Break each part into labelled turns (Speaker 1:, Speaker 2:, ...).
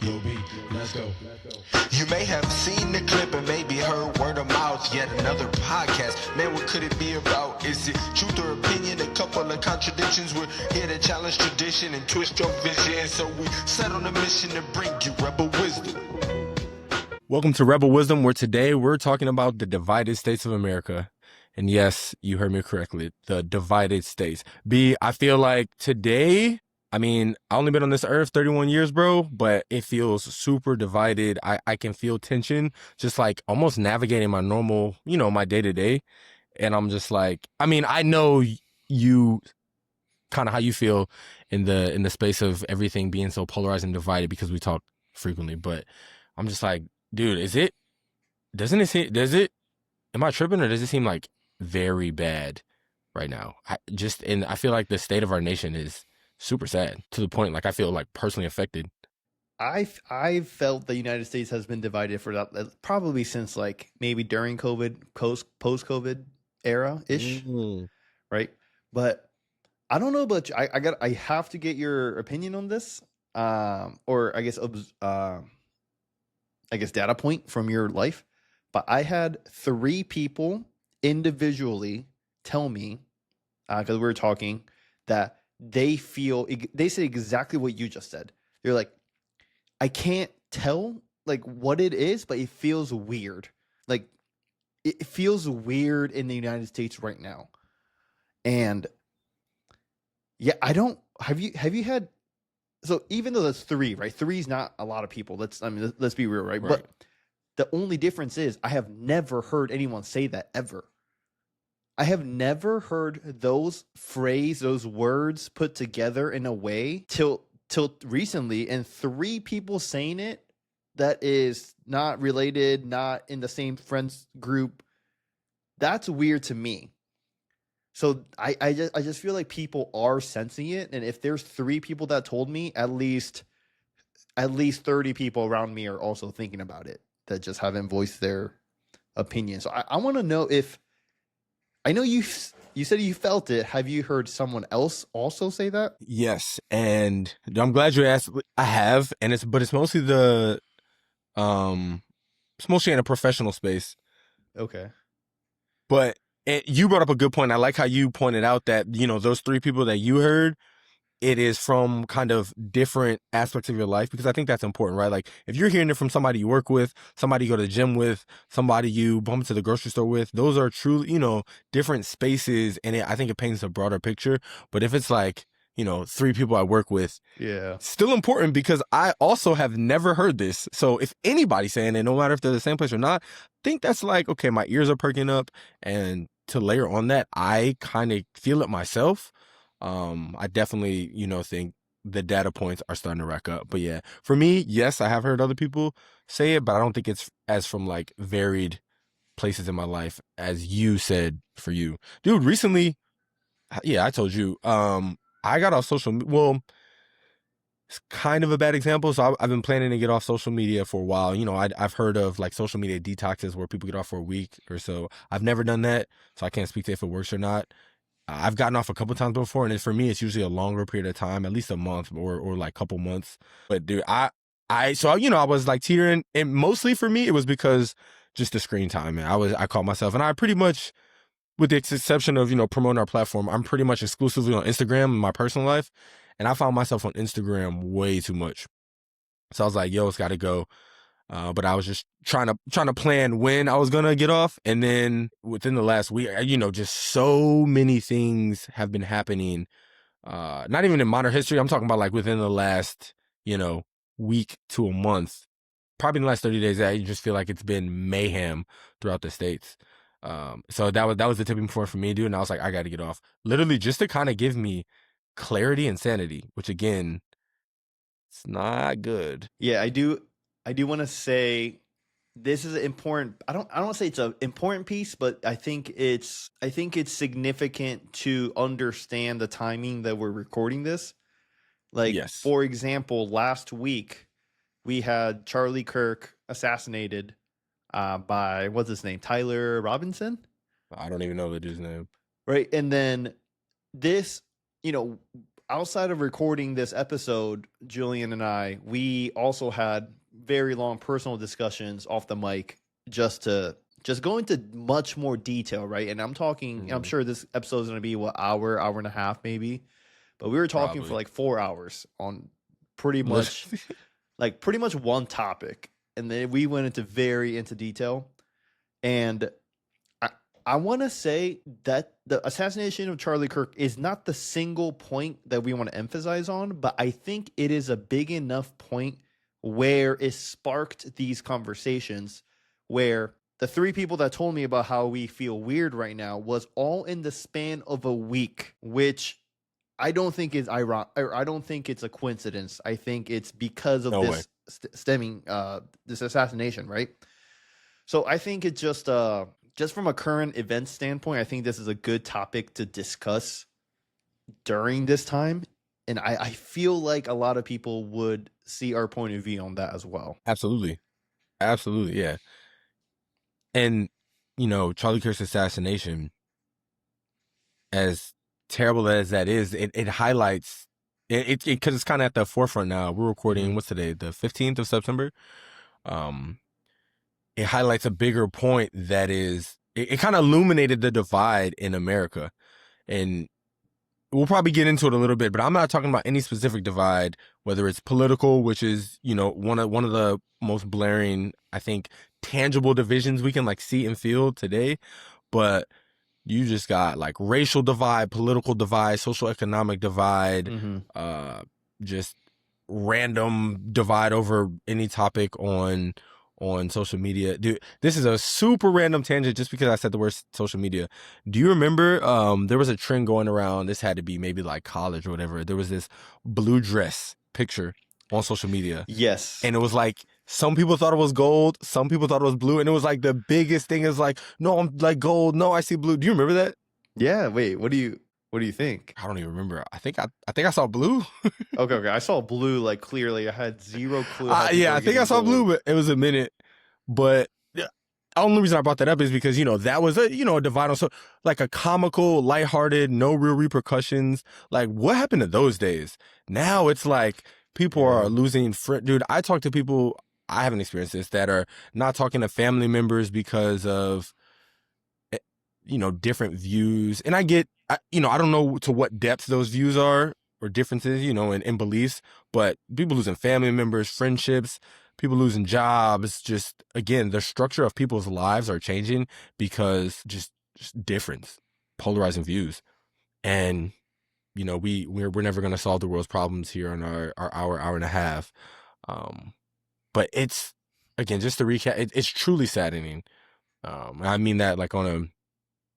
Speaker 1: Yo, B, let's go.
Speaker 2: You may have seen the clip and maybe heard word of mouth, yet another podcast. Man, what could it be about? Is it truth or opinion? A couple of contradictions. We're here to challenge tradition and twist your vision. So we set on a mission to bring you rebel wisdom.
Speaker 3: Welcome to Rebel Wisdom, where today we're talking about the divided states of America. And yes, you heard me correctly, the divided states. B, I feel like today, I only been on this earth 31 years, bro, but it feels super divided. I can feel tension, just like almost navigating my normal, my day-to-day. And I'm just like, I know you kind of how you feel in the space of everything being so polarized and divided because we talk frequently, but I'm just like, dude, am I tripping, or does it seem like very bad right now? I feel like the state of our nation is super sad to the point, like, I feel like personally affected.
Speaker 4: I've felt the United States has been divided for that probably since like maybe during COVID, post-COVID era-ish, right? But I don't know about you. I have to get your opinion on this, or I guess data point from your life. But I had 3 people individually tell me, because we were talking, that they said exactly what you just said. They're like, I can't tell like what it is, but it feels weird. Like it feels weird in the United States right now. And yeah, have you had, so even though that's 3, right? 3 is not a lot of people. Let's be real, right? But the only difference is I have never heard anyone say that ever. I have never heard those words put together in a way till recently, and 3 people saying it that is not related, not in the same friends group. That's weird to me. So I just feel like people are sensing it, and if there's 3 people that told me, at least 30 people around me are also thinking about it that just haven't voiced their opinion. So I want to know if, I know you said you felt it. Have you heard someone else also say that?
Speaker 3: Yes, and I'm glad you asked. I have, and it's mostly it's mostly in a professional space.
Speaker 4: Okay.
Speaker 3: But you brought up a good point. I like how you pointed out that, those 3 people that you heard, it is from kind of different aspects of your life, because I think that's important, right? Like if you're hearing it from somebody you work with, somebody you go to the gym with, somebody you bump into the grocery store with, those are truly, different spaces. And I think it paints a broader picture. But if it's like, 3 people I work with,
Speaker 4: yeah,
Speaker 3: still important, because I also have never heard this. So if anybody's saying it, no matter if they're the same place or not, I think that's like, okay, my ears are perking up. And to layer on that, I kind of feel it myself. I definitely, think the data points are starting to rack up. But yeah, for me, yes, I have heard other people say it, but I don't think it's as from like varied places in my life as you said for you. Dude, recently, yeah, I told you, I got off social media. Well, it's kind of a bad example. So I've been planning to get off social media for a while. I've heard of like social media detoxes where people get off for a week or so. I've never done that, so I can't speak to if it works or not. I've gotten off a couple times before, and for me, it's usually a longer period of time, at least a month or like couple months. But dude, I was like teetering, and mostly for me, it was because just the screen time. And I caught myself, and I pretty much, with the exception of, promoting our platform, I'm pretty much exclusively on Instagram in my personal life. And I found myself on Instagram way too much. So I was like, yo, it's got to go. But I was just trying to plan when I was going to get off. And then within the last week, just so many things have been happening. Not even in modern history. I'm talking about like within the last, week to a month, probably in the last 30 days, I just feel like it's been mayhem throughout the States. So that was the tipping point for me, dude. And I was like, I got to get off, literally just to kind of give me clarity and sanity, which again, it's not good.
Speaker 4: Yeah, I do want to say this is important. I don't want to say it's an important piece, but I think it's significant to understand the timing that we're recording this. Like,
Speaker 3: yes.
Speaker 4: For example, last week we had Charlie Kirk assassinated by, what's his name? Tyler Robinson?
Speaker 3: I don't even know the dude's name.
Speaker 4: Right. And then this, outside of recording this episode, Julian and I, we also had very long personal discussions off the mic just go into much more detail, right? And I'm talking, I'm sure this episode is going to be hour and a half maybe, but we were talking for like 4 hours on pretty much pretty much one topic, and then we went into detail. And I want to say that the assassination of Charlie Kirk is not the single point that we want to emphasize on, but I think it is a big enough point where it sparked these conversations, where the 3 people that told me about how we feel weird right now was all in the span of a week, which I don't think is ironic, or I don't think it's a coincidence. I think it's because of this stemming this assassination, right? So I think it just from a current event standpoint, I think this is a good topic to discuss during this time. And I feel like a lot of people would see our point of view on that as well.
Speaker 3: Absolutely. Absolutely, yeah. And, Charlie Kirk's assassination, as terrible as that is, it highlights it because it's kind of at the forefront now. We're recording, what's today, the 15th of September? It highlights a bigger point that is, it kind of illuminated the divide in America. And we'll probably get into it a little bit, but I'm not talking about any specific divide, whether it's political, which is, one of the most blaring, I think, tangible divisions we can see and feel today. But you just got racial divide, political divide, social economic divide, just random divide over any topic on social media. Dude, this is a super random tangent just because I said the word social media. Do you remember there was a trend going around, this had to be maybe college or whatever, there was this blue dress picture on social media.
Speaker 4: Yes.
Speaker 3: And it was some people thought it was gold, some people thought it was blue, and it was the biggest thing is no, I'm gold, no, I see blue. Do you remember that?
Speaker 4: Yeah, wait, what do you think?
Speaker 3: I don't even remember. I think I saw blue.
Speaker 4: Okay. I saw blue clearly. I had zero clue.
Speaker 3: Yeah, I think I saw blue, but it was a minute. But the only reason I brought that up is because, that was a divide on, so a comical, lighthearted, no real repercussions. What happened to those days? Now it's people are losing dude, I talk to people, I haven't experienced this, that are not talking to family members because of, different views. And I get, I don't know to what depth those views are or differences, in beliefs, but people losing family members, friendships, people losing jobs, just, again, the structure of people's lives are changing because just difference, polarizing views. And, we're never going to solve the world's problems here in our hour and a half. But it's, again, just to recap, it's truly saddening. I mean that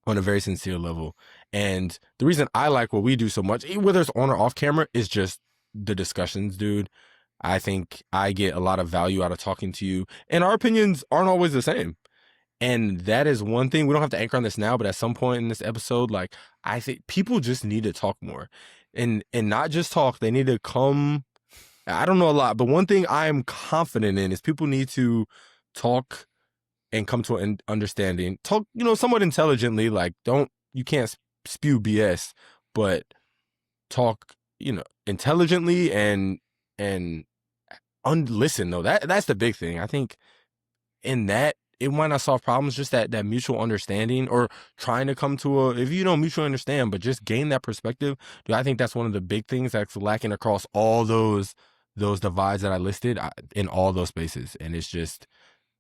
Speaker 3: on a very sincere level. And the reason I like what we do so much, whether it's on or off camera, is just the discussions, dude. I think I get a lot of value out of talking to you, and our opinions aren't always the same. And that is one thing. We don't have to anchor on this now, but at some point in this episode, I think people just need to talk more, and not just talk. They need to come. I don't know a lot, but one thing I am confident in is people need to talk and come to an understanding. Talk, somewhat intelligently. You can't spew BS, but talk, intelligently and listen though. That's the big thing. I think in that, it might not solve problems, just that mutual understanding, or trying to come to if you don't mutually understand, but just gain that perspective. Dude, I think that's one of the big things that's lacking across all those divides that I listed in all those spaces. And it's just,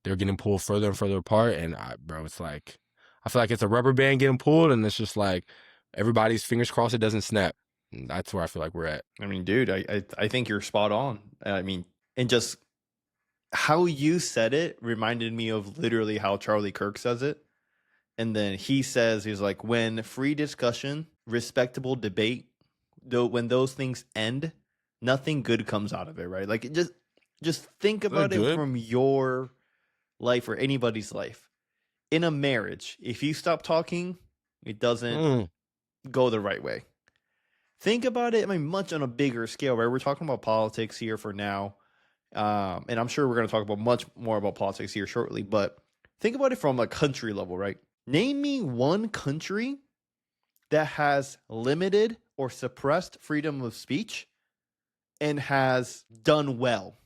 Speaker 3: they're getting pulled further and further apart. And it's I feel like it's a rubber band getting pulled, and it's just everybody's fingers crossed it doesn't snap. And that's where I feel like we're at.
Speaker 4: I mean, dude, I think you're spot on. I mean, and just how you said it reminded me of literally how Charlie Kirk says it. And then he's when free discussion, respectable debate, though, when those things end, nothing good comes out of it, right? Just think about it from your life or anybody's life. In a marriage, if you stop talking, it doesn't go the right way. Think about it, much on a bigger scale, right? We're talking about politics here for now. And I'm sure we're going to talk about much more about politics here shortly, but think about it from a country level, right? Name me one country that has limited or suppressed freedom of speech and has done well,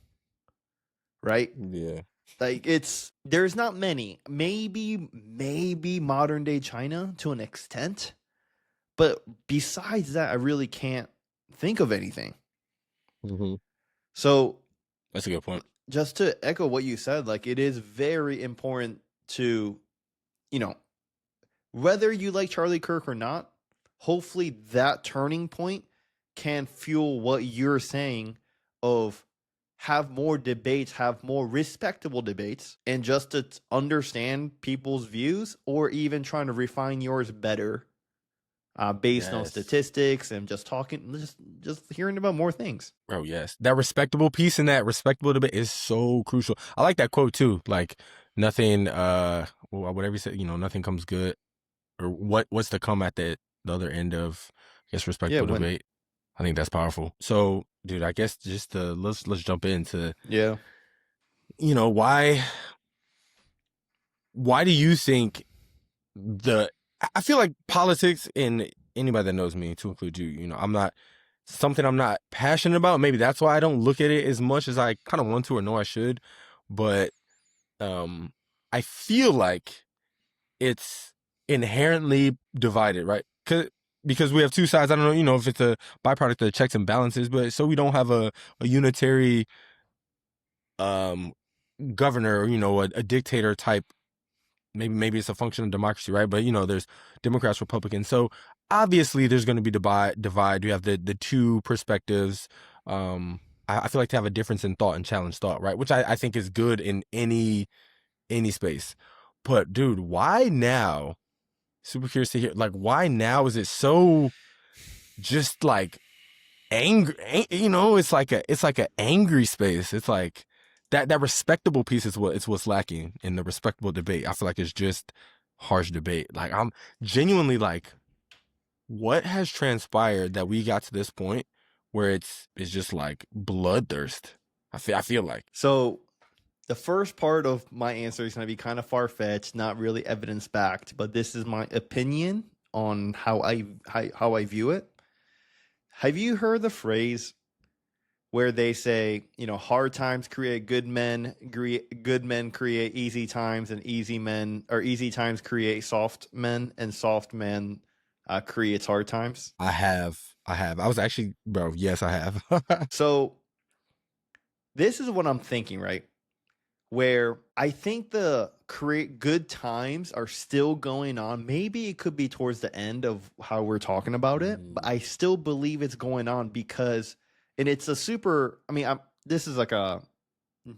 Speaker 4: right?
Speaker 3: Yeah.
Speaker 4: Like there's not many. Maybe modern day China to an extent, but besides that, I really can't think of anything.
Speaker 3: Mm-hmm.
Speaker 4: So
Speaker 3: That's a good point.
Speaker 4: just to echo what you said, like it is very important to, whether you like Charlie Kirk or not, hopefully that turning point can fuel what you're saying of have more debates, have more respectable debates, and just to understand people's views or even trying to refine yours better based on statistics and just talking, just hearing about more things.
Speaker 3: Oh, yes. That respectable piece in that respectable debate is so crucial. I like that quote too. Like nothing, whatever you said, nothing comes good, or what's to come at the other end of, I guess, respectable debate. I think that's powerful. So, dude, I guess just let's jump into why do you think I feel like politics, and anybody that knows me, to include you, I'm not passionate about. Maybe that's why I don't look at it as much as I kind of want to or know I should. But I feel like it's inherently divided, right? Because we have two sides. I don't know, if it's a byproduct of the checks and balances, but so we don't have a unitary governor, or, a dictator type. Maybe it's a function of democracy, right? But there's Democrats, Republicans. So obviously there's going to be divide. You have the two perspectives. I feel like to have a difference in thought and challenge thought, right? Which I think is good in any space. But dude, why now? Super curious to hear. Like, why now is it so just like angry? It's like an angry space. It's like that respectable piece is what's lacking in the respectable debate. I feel like it's just harsh debate. Like, I'm genuinely like, what has transpired that we got to this point where it's just like bloodthirst? I feel like.
Speaker 4: So the first part of my answer is going to be kind of far-fetched, not really evidence-backed, but this is my opinion on how I view it. Have you heard the phrase where they say, hard times create good men create easy times, and easy times create soft men, and soft men creates hard times?
Speaker 3: I have. I was actually, bro, yes, I have.
Speaker 4: So this is what I'm thinking, right? Where I think the create good times are still going on. Maybe it could be towards the end of how we're talking about it, but I still believe it's going on because, and it's a super, this is like a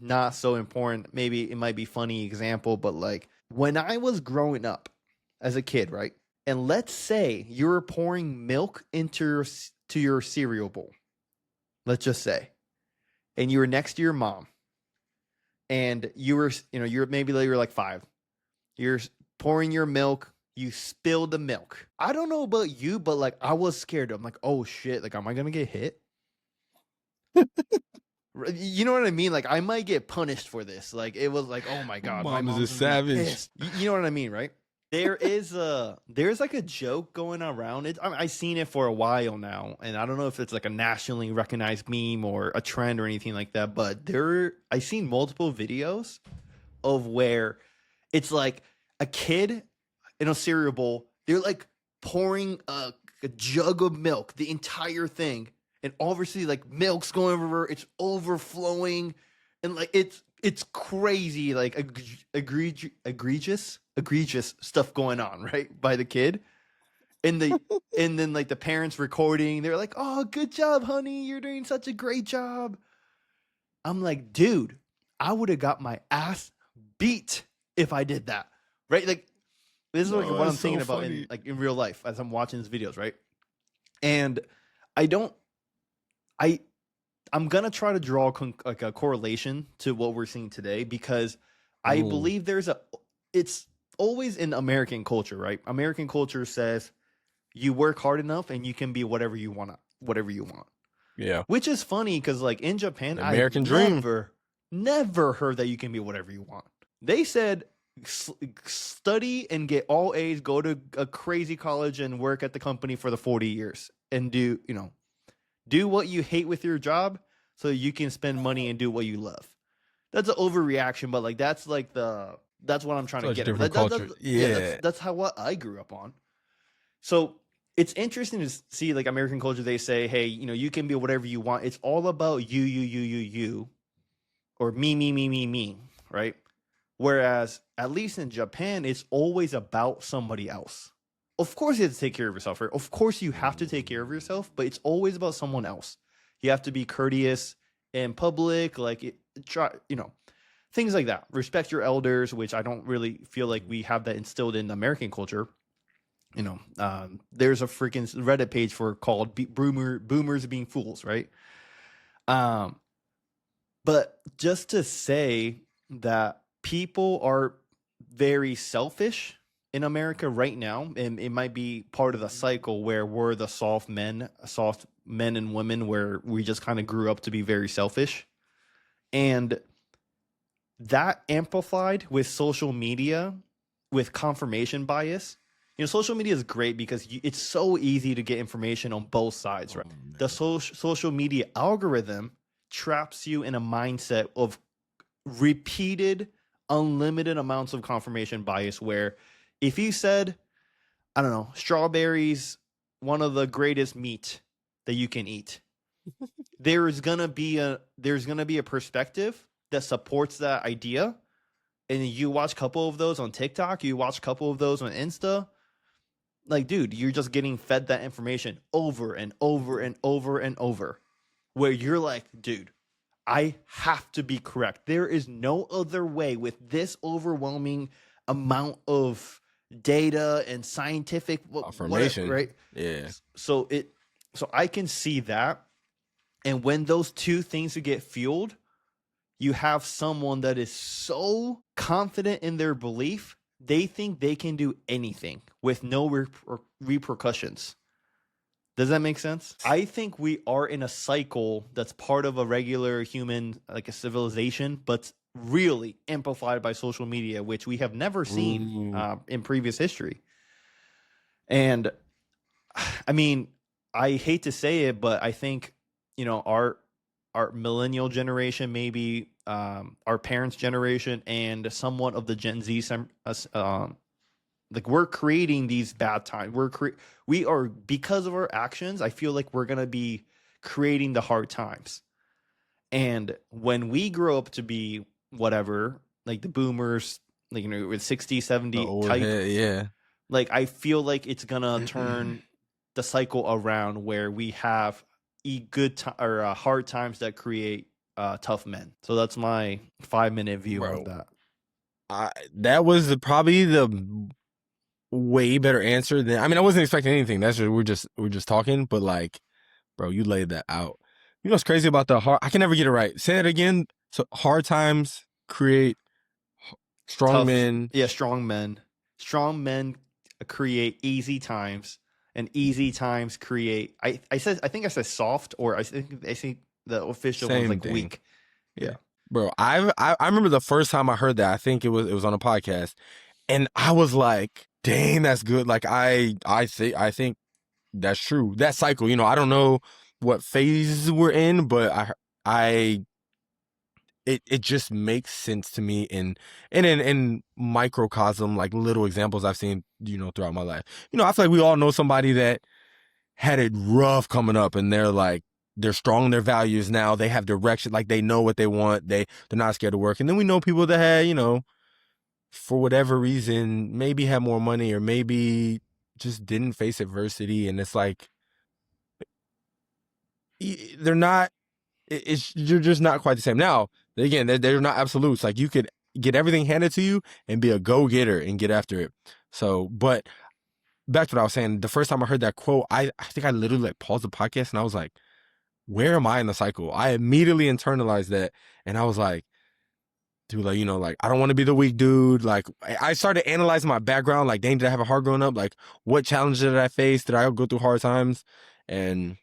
Speaker 4: not so important, maybe it might be funny example, but like when I was growing up as a kid, right? And let's say you're pouring milk into your cereal bowl, let's just say, and you were next to your mom. And you're like 5. You're pouring your milk. You spilled the milk. I don't know about you, but like I was scared. I'm like, oh shit! Like, am I gonna get hit? You know what I mean? Like, I might get punished for this. Like, it was like, oh my god, my
Speaker 3: mom is a savage.
Speaker 4: You know what I mean, right? There's like a joke going around it. I've seen it for a while now, and I don't know if it's like a nationally recognized meme or a trend or anything like that. But I've seen multiple videos of where it's like a kid in a cereal bowl. They're like pouring a jug of milk, the entire thing, and obviously like milk's going everywhere. It's overflowing, and like it's crazy, like egregious stuff going on, right, by the kid. And then like the parents recording, they're like, oh, good job, honey, you're doing such a great job. I'm like, dude, I would have got my ass beat if I did that, right? Like, this is like what I'm thinking about in real life as I'm watching these videos, right? And I'm gonna try to draw like a correlation to what we're seeing today, because I believe it's always in American culture, right? American culture says you work hard enough and you can be whatever you want.
Speaker 3: Yeah.
Speaker 4: Which is funny because like in Japan,
Speaker 3: American dream.
Speaker 4: Never heard that you can be whatever you want. They said study and get all A's, go to a crazy college and work at the company for the 40 years. and do what you hate with your job so you can spend money and do what you love. That's an overreaction, but like that's what I'm trying to
Speaker 3: Such
Speaker 4: get at.
Speaker 3: different culture. Yeah.
Speaker 4: That's how what I grew up on. So it's interesting to see like American culture. They say, hey, you can be whatever you want. It's all about you, or me, right? Whereas at least in Japan, it's always about somebody else. Of course, you have to take care of yourself. Right? Of course, you have to take care of yourself, but it's always about someone else. You have to be courteous in public, things like that. Respect your elders, which I don't really feel like we have that instilled in American culture. There's a freaking Reddit page called "Boomers Being Fools," right? But just to say that people are very selfish in America right now, and it might be part of the cycle where we're the soft men and women, where we just kind of grew up to be very selfish. And that amplified with social media, with confirmation bias. Social media is great because it's so easy to get information on both sides, right? The social media algorithm traps you in a mindset of repeated, unlimited amounts of confirmation bias, where if you said, I don't know, strawberries, one of the greatest meat that you can eat, there's gonna be a perspective that supports that idea. And you watch a couple of those on TikTok, you watch a couple of those on Insta. Like, dude, you're just getting fed that information over and over and over and over, where you're like, dude, I have to be correct. There is no other way with this overwhelming amount of data and scientific
Speaker 3: information,
Speaker 4: right?
Speaker 3: Yeah.
Speaker 4: So I can see that. And when those two things get fueled, you have someone that is so confident in their belief, they think they can do anything with no repercussions. Does that make sense? I think we are in a cycle that's part of a regular human, like a civilization, but really amplified by social media, which we have never seen in previous history. And I mean, I hate to say it, but I think, our millennial generation, maybe our parents' generation, and somewhat of the Gen Z, like we're creating these bad times. We are, because of our actions, I feel like we're going to be creating the hard times. And when we grow up to be whatever, like the boomers, like, with 60, 70 type,
Speaker 3: yeah.
Speaker 4: Like, I feel like it's going to turn the cycle around where we have hard times that create tough men. So that's my 5-minute view of that.
Speaker 3: That was probably the way better answer than, I wasn't expecting anything. That's just we're just talking, but like, bro, you laid that out. You know what's crazy about the hard? I can never get it right. Say that again. So hard times create strong men.
Speaker 4: Yeah, strong men. Strong men create easy times, and easy times create. I think I said soft, or I think the official one's like weak. Yeah.
Speaker 3: Bro, I remember the first time I heard that. I think it was on a podcast, and I was like, "Dang, that's good." Like I think that's true. That cycle, I don't know what phase we're in, but it just makes sense to me in microcosm, like little examples I've seen, throughout my life. I feel like we all know somebody that had it rough coming up, and they're strong in their values now. They have direction, like they know what they want. They're not scared to work. And then we know people that had, for whatever reason, maybe had more money or maybe just didn't face adversity. And it's like, they're not, you're just not quite the same. Now, again, they're not absolutes. Like, you could get everything handed to you and be a go-getter and get after it. So, but back to what I was saying, the first time I heard that quote, I think I literally paused the podcast and I was like, where am I in the cycle? I immediately internalized that, and I was like, dude, like, I don't want to be the weak dude. Like, I started analyzing my background. Like, dang, did I have a hard growing up? Like, what challenges did I face? Did I go through hard times? And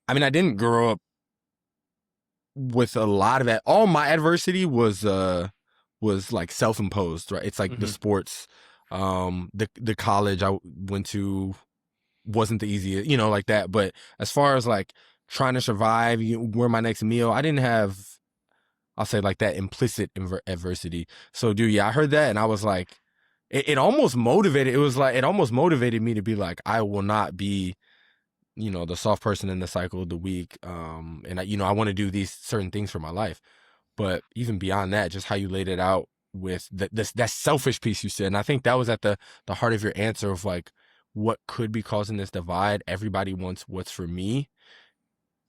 Speaker 3: I didn't grow up with a lot of that. All my adversity was like self-imposed, right? It's like the sports, the college I went to, wasn't the easiest, like that. But as far as like trying to survive, where my next meal, I didn't have, I'll say like that implicit adversity. So dude, yeah, I heard that and I was like, it almost motivated. It was like, it almost motivated me to be like, I will not be, the soft person in the cycle of the week. And I want to do these certain things for my life. But even beyond that, just how you laid it out with that selfish piece you said. And I think that was at the heart of your answer of like, what could be causing this divide. Everybody wants what's for me.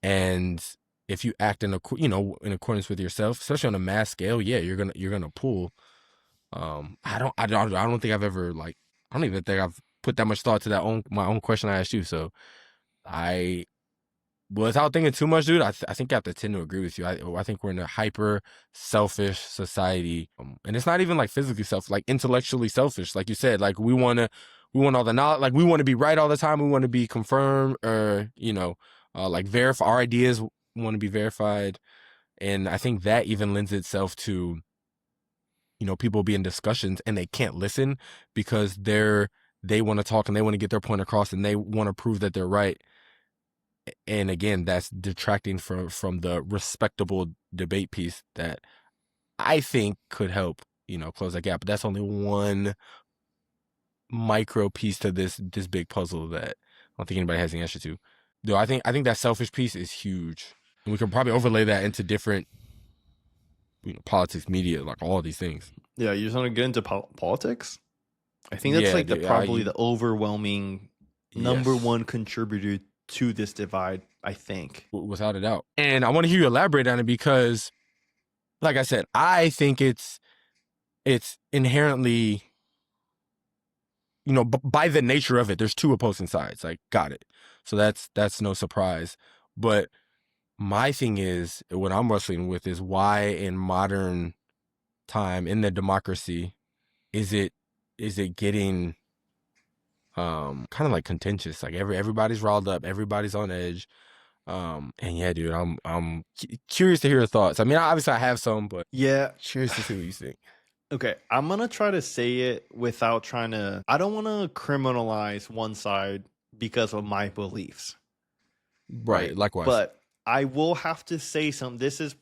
Speaker 3: And if you act in accordance with yourself, especially on a mass scale, yeah, you're gonna pull. I don't think I've ever I don't even think I've put that much thought to my own question I asked you. So without thinking too much, dude, I think I have to tend to agree with you. I think we're in a hyper selfish society, and it's not even like physically selfish, like intellectually selfish. Like you said, like we want all the knowledge, like we want to be right all the time. We want to be confirmed, or like verify our ideas. Want to be verified, and I think that even lends itself to people be in discussions and they can't listen because they want to talk and they want to get their point across and they want to prove that they're right. And again, that's detracting from the respectable debate piece that I think could help, close that gap. But that's only one micro piece to this big puzzle that I don't think anybody has the answer to. Though I think that selfish piece is huge. And we can probably overlay that into different politics, media, like all of these things.
Speaker 4: Yeah, you just want to get into politics? I think that's probably the overwhelming number one contributor to this divide, I think.
Speaker 3: Without a doubt. And I want to hear you elaborate on it because, like I said, I think it's inherently, by the nature of it, there's two opposing sides. Like, got it. So that's no surprise. But my thing is, what I'm wrestling with is why in modern time, in the democracy, is it getting kind of like contentious? Like everybody's riled up, everybody's on edge. And yeah, dude, I'm curious to hear your thoughts. I mean, obviously I have some, but
Speaker 4: yeah,
Speaker 3: curious to see what you think.
Speaker 4: Okay, I'm gonna try to say it without trying to. I don't want to criminalize one side because of my beliefs.
Speaker 3: Right, likewise.
Speaker 4: But I will have to say something. This is.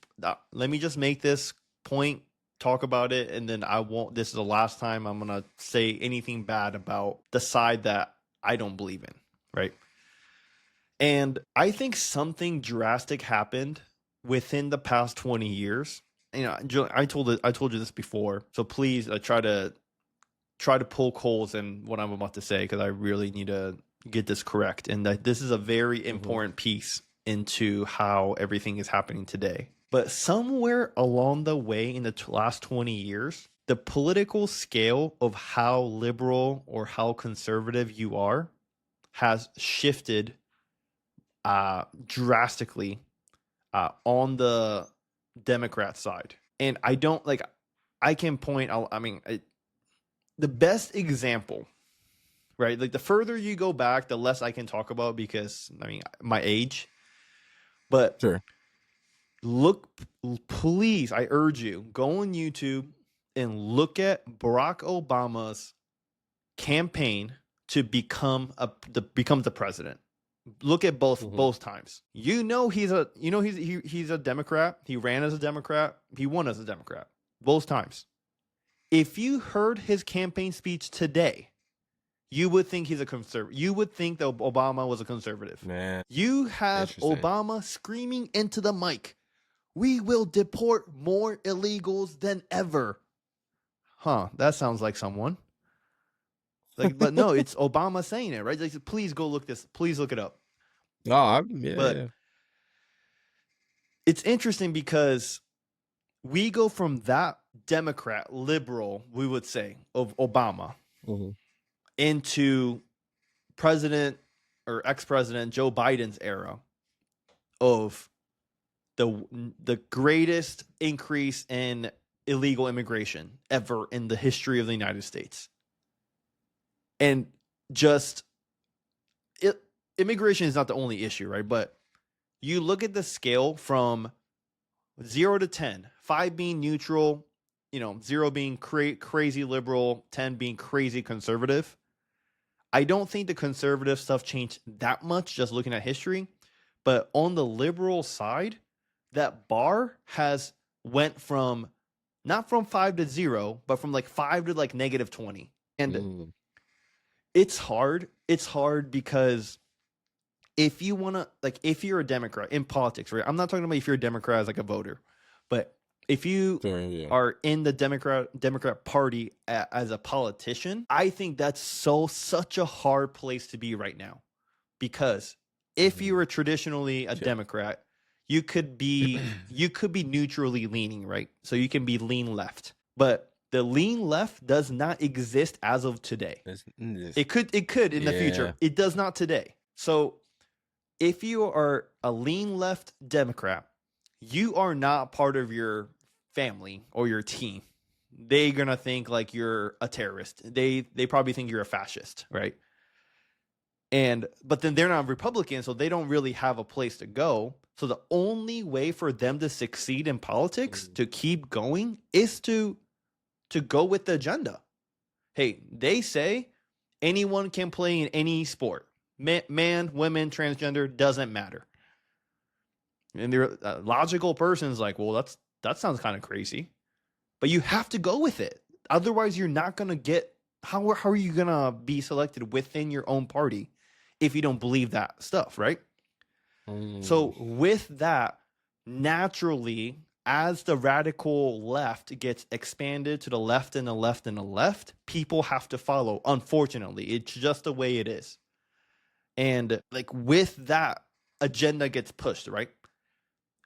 Speaker 4: Let me just make this point. Talk about it, and then I won't. This is the last time I'm gonna say anything bad about the side that I don't believe in. Right. And I think something drastic happened within the past 20 years. I told you this before, so please try to poke holes in what I'm about to say because I really need to get this correct, and that this is a very important piece into how everything is happening today. But somewhere along the way in the last 20 years, the political scale of how liberal or how conservative you are has shifted drastically on the Democrat side. And I don't I can point out, the best example, right? Like the further you go back, the less I can talk about because my age. But
Speaker 3: sure.
Speaker 4: Look, please, I urge you, go on YouTube and look at Barack Obama's campaign to become the president. Look at both times. He's a Democrat. He ran as a Democrat. He won as a Democrat both times. If you heard his campaign speech today, you would think he's a conservative. You would think that Obama was a conservative.
Speaker 3: Man,
Speaker 4: you have Obama screaming into the mic, "We will deport more illegals than ever." Huh? That sounds like someone. But no, it's Obama saying it, right? Like, please go look this. Please look it up.
Speaker 3: But
Speaker 4: it's interesting because we go from that Democrat, liberal, we would say, of Obama into President or ex-president Joe Biden's era of the greatest increase in illegal immigration ever in the history of the United States. And immigration is not the only issue, right? But you look at the scale from 0 to 10, 5 being neutral, 0 being crazy liberal, 10 being crazy conservative. I don't think the conservative stuff changed that much just looking at history, but on the liberal side, that bar has went from not from 5 to 0, but from like 5 to like -20. And it's hard. It's hard because if you want to, like, if you're a Democrat in politics, right? I'm not talking about if you're a Democrat as like a voter, but if you are in the Democrat Party as a politician, I think that's such a hard place to be right now, because if you were traditionally a Democrat, you could be neutrally leaning, right? So you can be lean left, but the lean left does not exist as of today. It could in the future. It does not today. So if you are a lean left Democrat, you are not part of your family or your team. They're gonna think like you're a terrorist. They probably think you're a fascist, right? But then they're not Republican, so they don't really have a place to go. So the only way for them to succeed in politics, to keep going, is to go with the agenda. Hey, they say anyone can play in any sport. Man, women, transgender, doesn't matter. And the logical person's like, well, that sounds kind of crazy, but you have to go with it. Otherwise, you're not gonna get. How are you gonna be selected within your own party if you don't believe that stuff, right? So with that, naturally, as the radical left gets expanded to the left and the left and the left, people have to follow. Unfortunately, it's just the way it is. And like with that, agenda gets pushed, right?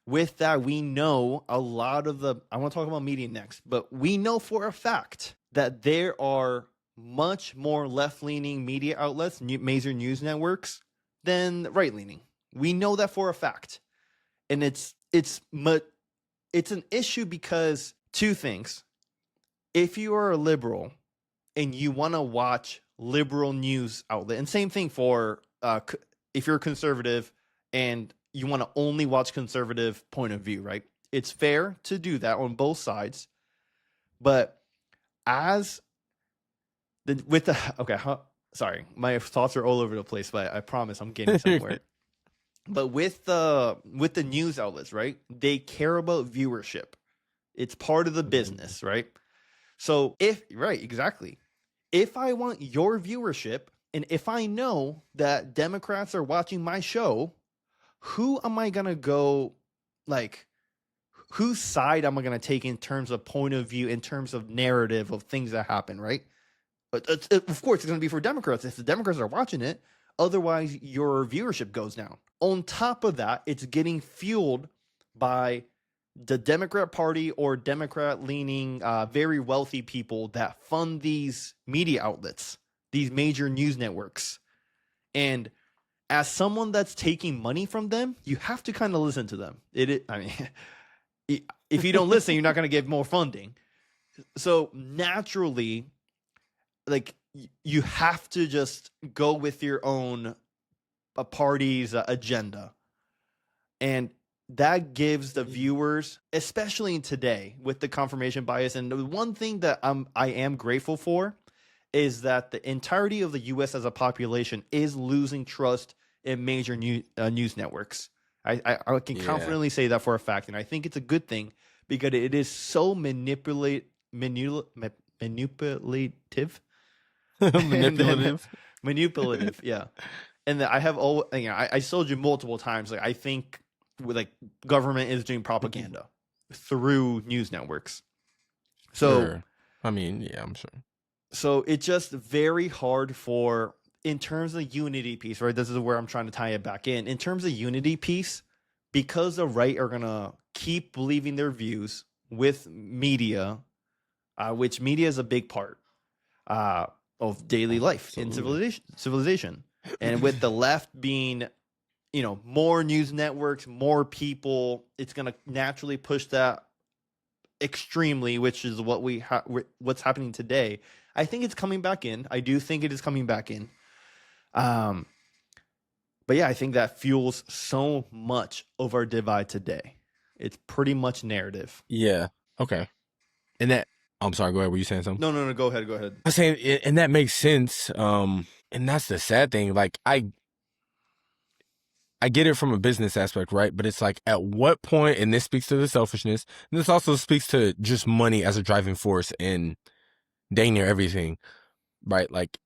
Speaker 4: With that, we know a lot of I want to talk about media next, but we know for a fact that there are much more left-leaning media outlets, major news networks, than right-leaning. We know that for a fact. And it's an issue because two things. If you are a liberal and you want to watch liberal news outlet, and same thing for if you're a conservative and you want to only watch conservative point of view, right? It's fair to do that on both sides. But sorry, my thoughts are all over the place, but I promise I'm getting somewhere. But with the news outlets, right? They care about viewership. It's part of the business, right? So exactly. If I want your viewership, and if I know that Democrats are watching my show, who am I gonna go, like, whose side am I gonna take in terms of point of view, in terms of narrative of things that happen, right? But of course, it's gonna be for Democrats if the Democrats are watching it. Otherwise, your viewership goes down. On top of that, it's getting fueled by the Democrat Party or Democrat-leaning, very wealthy people that fund these media outlets, these major news networks. And as someone that's taking money from them, you have to kind of listen to them. If you don't listen, you're not going to get more funding. So naturally, like, you have to just go with your own party's agenda. And that gives the viewers, especially in today with the confirmation bias. And the one thing that I am grateful for is that the entirety of the U.S. as a population is losing trust in major news networks. I can confidently say that for a fact. And I think it's a good thing because it is so manipulative. Manipulative, yeah. And I have I told you multiple times, like, I think government is doing propaganda through news networks. So
Speaker 3: sure. I mean, yeah, I'm sure.
Speaker 4: So it's just very hard in terms of unity piece, right? This is where I'm trying to tie it back in. In terms of unity piece, because the right are gonna keep believing their views with media, which media is a big part of daily life in civilization. And with the left being, more news networks, more people, it's going to naturally push that extremely, which is what's happening today. I think it's coming back in. I do think it is coming back in. But yeah, I think that fuels so much of our divide today. It's pretty much narrative.
Speaker 3: Yeah. Okay. And that, I'm sorry, go ahead. Were you saying something?
Speaker 4: No, go ahead.
Speaker 3: I'm saying, and that makes sense. And that's the sad thing. Like, I get it from a business aspect, right? But it's like, at what point, and this speaks to the selfishness, and this also speaks to just money as a driving force in dang near everything, right? Like,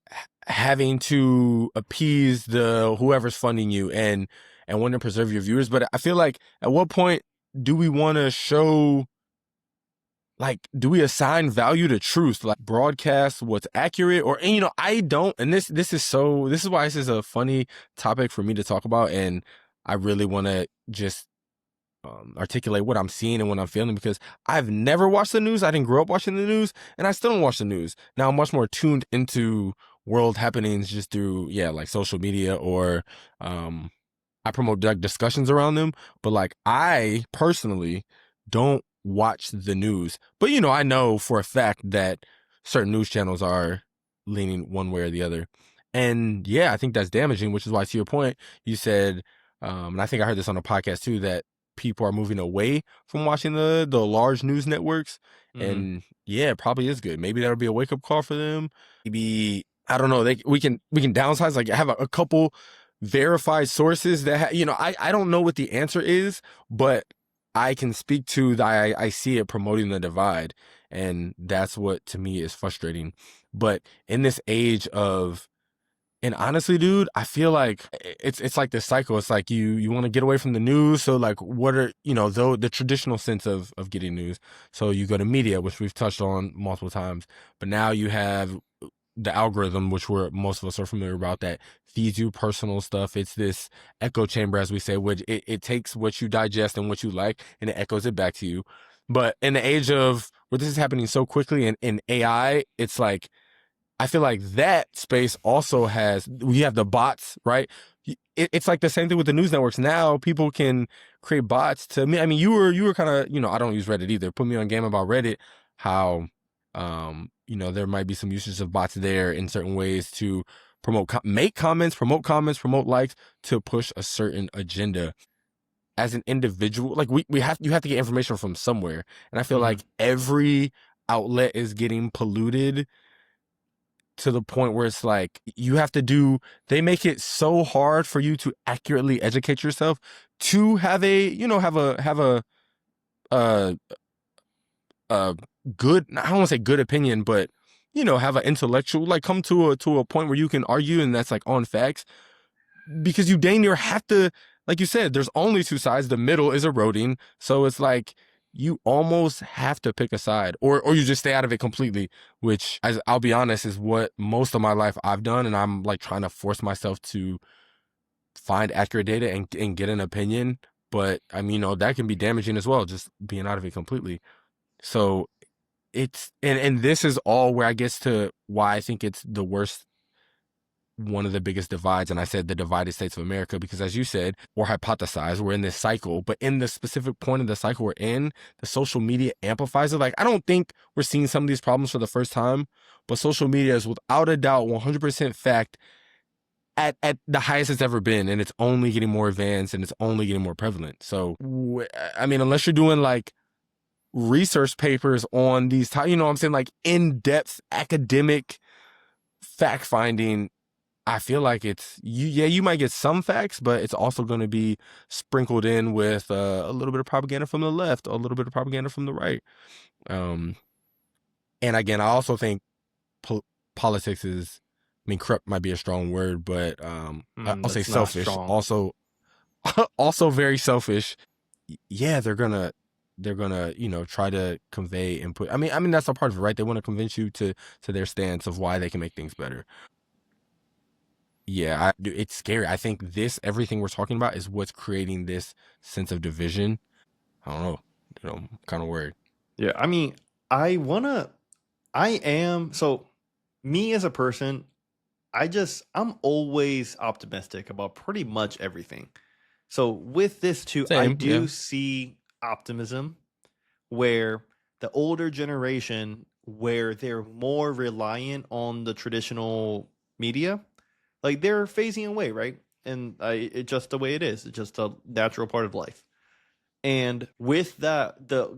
Speaker 3: having to appease the whoever's funding you and want to preserve your viewers. But I feel like, at what point do we want to show, like, do we assign value to truth, like broadcast what's accurate? Or, and, you know, I don't, and this is why this is a funny topic for me to talk about, and I really want to just articulate what I'm seeing and what I'm feeling, because I've never watched the news. I didn't grow up watching the news, and I still don't watch the news. Now I'm much more tuned into world happenings just through, like, social media, or I promote, like, discussions around them. But, like, I personally don't watch the news. But, you know, I know for a fact that certain news channels are leaning one way or the other. And yeah, I think that's damaging, which is why, to your point, you said, and I think I heard this on a podcast too, that people are moving away from watching the large news networks. And yeah, it probably is good. Maybe that'll be a wake up call for them. Maybe, I don't know, we can downsize, like, have a couple verified sources that you know, I don't know what the answer is, but I can speak to that. I see it promoting the divide, and that's what to me is frustrating. But in this age of, and honestly, dude, I feel like it's like this cycle. It's like you want to get away from the news. So, like, what are, you know, though the traditional sense of getting news. So you go to media, which we've touched on multiple times, but now you have the algorithm, which most of us are familiar about, that feeds you personal stuff. It's this echo chamber, as we say, which it takes what you digest and what you like, and it echoes it back to you. But in the age of where this is happening so quickly in AI, it's like, I feel like that space also we have the bots, right? It's like the same thing with the news networks. Now people can create bots to me. I mean, you were kind of, you know, I don't use Reddit either. Put me on game about Reddit, how, you know, there might be some usage of bots there in certain ways to make comments, promote likes, to push a certain agenda. As an individual, like, you have to get information from somewhere. And I feel like every outlet is getting polluted to the point where it's like, they make it so hard for you to accurately educate yourself, to have a, you know, have a uh good, I don't want to say good opinion, but, you know, have an intellectual, like, come to a point where you can argue, and that's, like, on facts, because you dang near have to, like you said, there's only two sides, the middle is eroding. So it's like, you almost have to pick a side, or you just stay out of it completely, which, I'll be honest, is what most of my life I've done. And I'm, like, trying to force myself to find accurate data and get an opinion. But I mean, you know, that can be damaging as well, just being out of it completely. So it's, and this is all where I guess to why I think it's the worst, one of the biggest divides. And I said the divided states of America, because, as you said, or hypothesized, we're in this cycle, but in the specific point of the cycle we're in, the social media amplifies it. Like, I don't think we're seeing some of these problems for the first time, but social media is without a doubt 100% fact at the highest it's ever been, and it's only getting more advanced, and it's only getting more prevalent. So, I mean, unless you're doing, like, research papers on these, you know what I'm saying, like, in-depth academic fact finding, I feel like it's, you might get some facts, but it's also going to be sprinkled in with a little bit of propaganda from the left, a little bit of propaganda from the right. And again, I also think politics is, I mean, corrupt might be a strong word, but I'll say selfish. Also, also very selfish. Yeah, they're gonna, you know, try to convey input. I mean that's a part of it, right? They want to convince you to their stance of why they can make things better. Yeah, it's scary. I think everything we're talking about is what's creating this sense of division. I don't know. You know, I'm kind of worried.
Speaker 4: Yeah, I mean, so me as a person, I'm always optimistic about pretty much everything. So with this too, I do see optimism where the older generation, where they're more reliant on the traditional media, like, they're phasing away, right? And it's just the way it is. It's just a natural part of life. And with that, the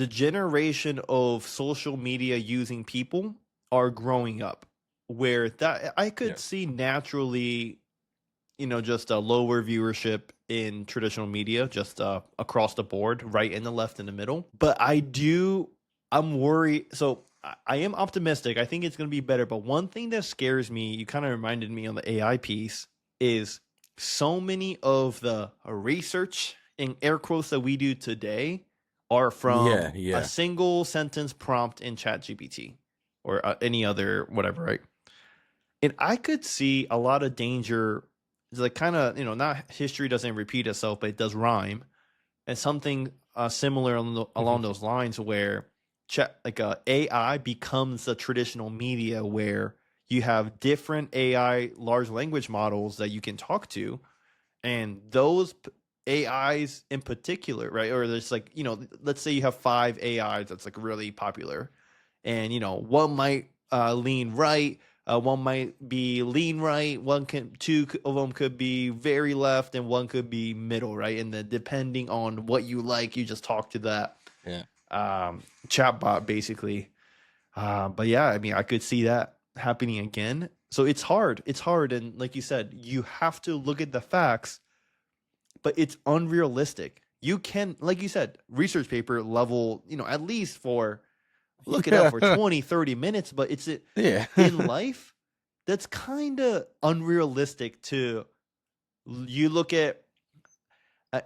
Speaker 4: generation of social media using people are growing up. where that I could
Speaker 3: Yes.
Speaker 4: see naturally, just a lower viewership in traditional media, just across the board, right in the left and the middle. But I'm worried. So I am optimistic. I think it's going to be better. But one thing that scares me, you kind of reminded me on the AI piece, is so many of the research in air quotes that we do today are from a
Speaker 3: Yeah.
Speaker 4: single sentence prompt in ChatGPT or any other whatever, right? And I could see a lot of danger. It's like kind of, not history doesn't repeat itself, but it does rhyme. And something similar along those lines where AI becomes the traditional media where you have different AI large language models that you can talk to. And those AIs in particular, right? Or there's like, let's say you have 5 AIs that's like really popular. And, one might lean right. One might be lean right. Two of them could be very left, and one could be middle, right? And then depending on what you like, you just talk to that
Speaker 3: Yeah.
Speaker 4: chatbot, basically. But yeah, I mean, I could see that happening again. So it's hard. It's hard, and like you said, you have to look at the facts, but it's unrealistic. You can, like you said, research paper level, at least for look it up for 20, 30 minutes, but it's
Speaker 3: Yeah.
Speaker 4: in life, that's kind of unrealistic to you look at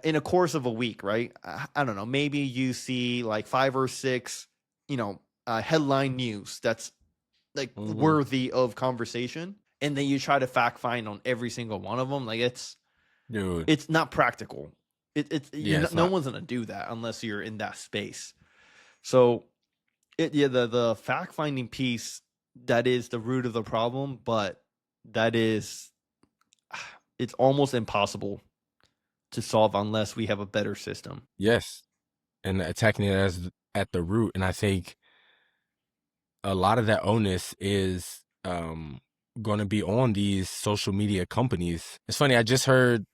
Speaker 4: in a course of a week, right? I don't know, maybe you see like 5 or 6, headline news that's like worthy of conversation, and then you try to fact find on every single one of them. Like
Speaker 3: Dude.
Speaker 4: it's not practical.
Speaker 3: It's
Speaker 4: No
Speaker 3: not.
Speaker 4: one's gonna do that unless you're in that space. So the fact finding piece, that is the root of the problem, but it's almost impossible to solve unless we have a better system.
Speaker 3: Yes. And attacking it as at the root. And I think a lot of that onus is going to be on these social media companies. It's funny, I just heard,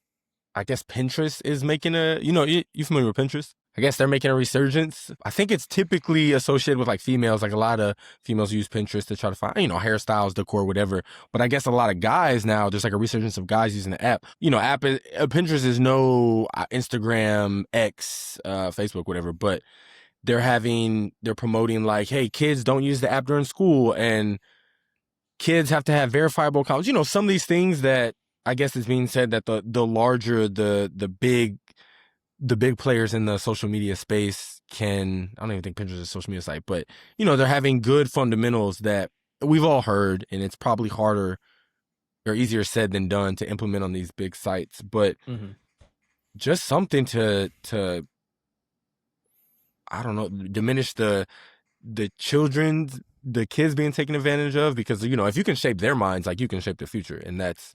Speaker 3: I guess Pinterest is making you familiar with Pinterest? I guess they're making a resurgence. I think it's typically associated with like females. Like a lot of females use Pinterest to try to find, hairstyles, decor, whatever. But I guess a lot of guys now, there's like a resurgence of guys using the app. Pinterest is no Instagram, X, Facebook, whatever. But they're promoting like, hey, kids don't use the app during school, and kids have to have verifiable accounts. Some of these things that I guess it's being said that the larger the big players in the social media space can, I don't even think Pinterest is a social media site, but they're having good fundamentals that we've all heard, and it's probably harder or easier said than done to implement on these big sites. But just something to I don't know, diminish the kids being taken advantage of, because if you can shape their minds, like, you can shape the future. And that's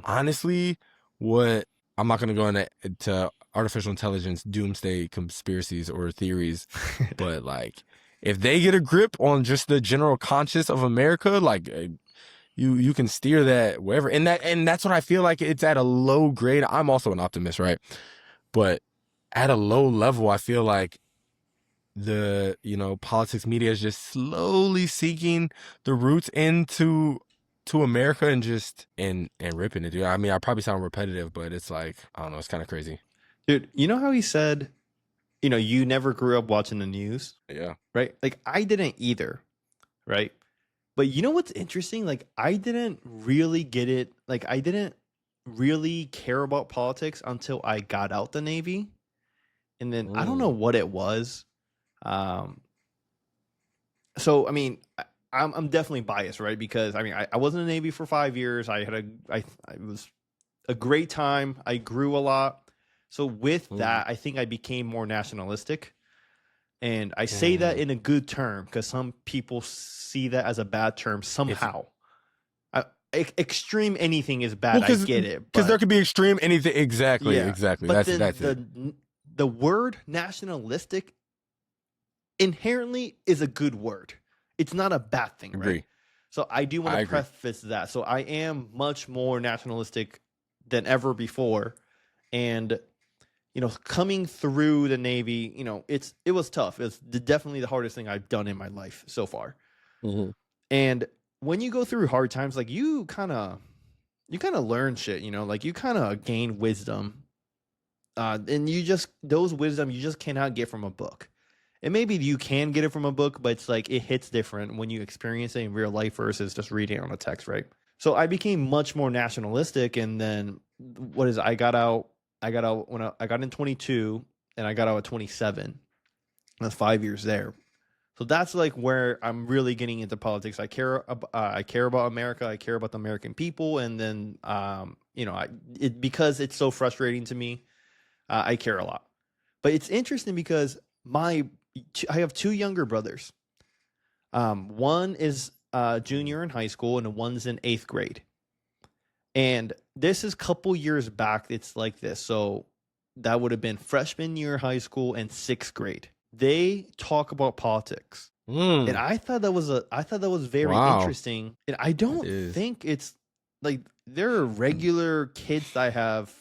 Speaker 3: honestly what, I'm not going to go into artificial intelligence doomsday conspiracies or theories, but like, if they get a grip on just the general conscience of America, like, you can steer that wherever. And that's what I feel like. It's at a low grade. I'm also an optimist, right? But at a low level, I feel like the politics media is just slowly seeking the roots into America, and just and ripping it, dude. I mean, I probably sound repetitive, but it's like, I don't know, it's kind of crazy,
Speaker 4: dude. You know how he said, you never grew up watching the news?
Speaker 3: Yeah.
Speaker 4: Right? Like, I didn't either, right? But you know what's interesting? Like, I didn't really get it. Like, I didn't really care about politics until I got out the Navy. And then I don't know what it was. So, I mean, I'm definitely biased, right? Because I mean, I was in the Navy for 5 years. It was a great time. I grew a lot. So with that, I think I became more nationalistic. And I say that in a good term, because some people see that as a bad term somehow. Extreme anything is bad. I get it.
Speaker 3: Because there could be extreme anything. Exactly.
Speaker 4: Yeah,
Speaker 3: Exactly.
Speaker 4: But
Speaker 3: That's it.
Speaker 4: The word nationalistic inherently is a good word. It's not a bad thing, right?
Speaker 3: Agree.
Speaker 4: So I do want to preface that. So I am much more nationalistic than ever before. And, coming through the Navy, it was tough. It's definitely the hardest thing I've done in my life so far. And when you go through hard times, like you kind of learn shit, you know, like you kind of gain wisdom. And those wisdom you just cannot get from a book. And maybe you can get it from a book, but it's like it hits different when you experience it in real life versus just reading it on a text, right? So I became much more nationalistic, and then I got out when I got in 22, and I got out at 27. That's 5 years there. So that's like where I'm really getting into politics. I care about America. I care about the American people, and then because it's so frustrating to me, I care a lot. But it's interesting because I have two younger brothers. One is junior in high school, and one's in 8th grade. And this is a couple years back. It's like this. So that would have been freshman year of high school and 6th grade. They talk about politics. And I thought that was very interesting. And I don't think it's like they're regular kids that I have.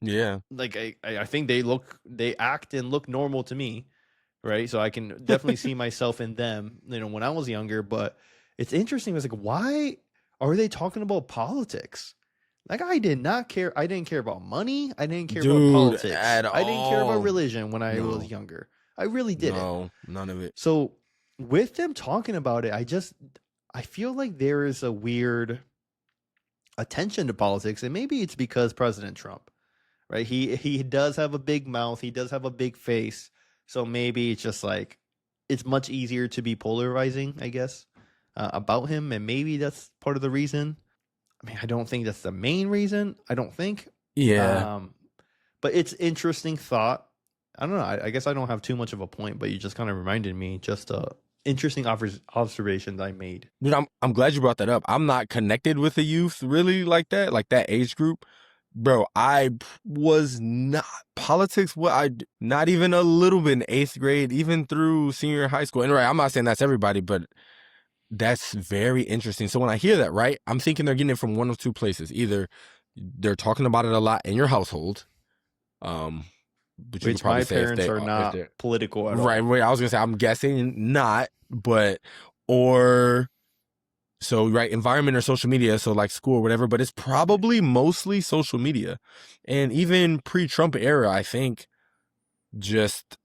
Speaker 3: Yeah.
Speaker 4: Like I think they act and look normal to me, right? So I can definitely see myself in them, you know, when I was younger. But it's interesting. It's like, why are they talking about politics? Like I did not care. I didn't care about money. I didn't care about politics. I didn't care about religion when I was younger. I really didn't.
Speaker 3: No, none of it.
Speaker 4: So with them talking about it, I feel like there is a weird attention to politics, and maybe it's because President Trump, right? He does have a big mouth. He does have a big face. So maybe it's just like it's much easier to be polarizing, I guess, about him, and maybe that's part of the reason. I mean, I don't think that's the main reason. I don't think.
Speaker 3: Yeah.
Speaker 4: But it's interesting thought. I don't know. I guess I don't have too much of a point, but you just kind of reminded me just interesting observations I made.
Speaker 3: Dude, I'm glad you brought that up. I'm not connected with the youth really like that age group. Bro, I was not politics. Not even a little bit in 8th grade, even through senior high school. And right, I'm not saying that's everybody, but that's very interesting. So when I hear that, right, I'm thinking they're getting it from one of two places. Either they're talking about it a lot in your household, but
Speaker 4: which my parents are not political at all.
Speaker 3: Right. I was gonna say I'm guessing not, or so right, environment or social media, so like school or whatever, but it's probably mostly social media. And even pre-Trump era, I think just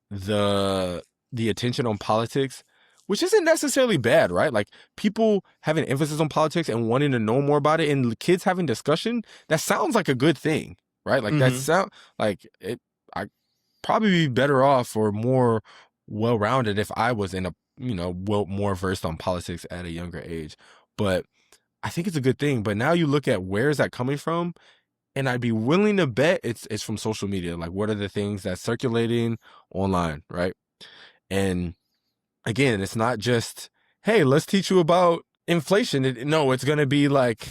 Speaker 3: the attention on politics, which isn't necessarily bad, right? Like people having emphasis on politics and wanting to know more about it, and kids having discussion, that sounds like a good thing, right? Like that sound like it. I'd probably be better off or more well-rounded if I was in a, more versed on politics at a younger age. But I think it's a good thing. But now you look at where is that coming from, and I'd be willing to bet it's from social media. Like, what are the things that's circulating online, right? And again, it's not just, hey, let's teach you about inflation. It's going to be like,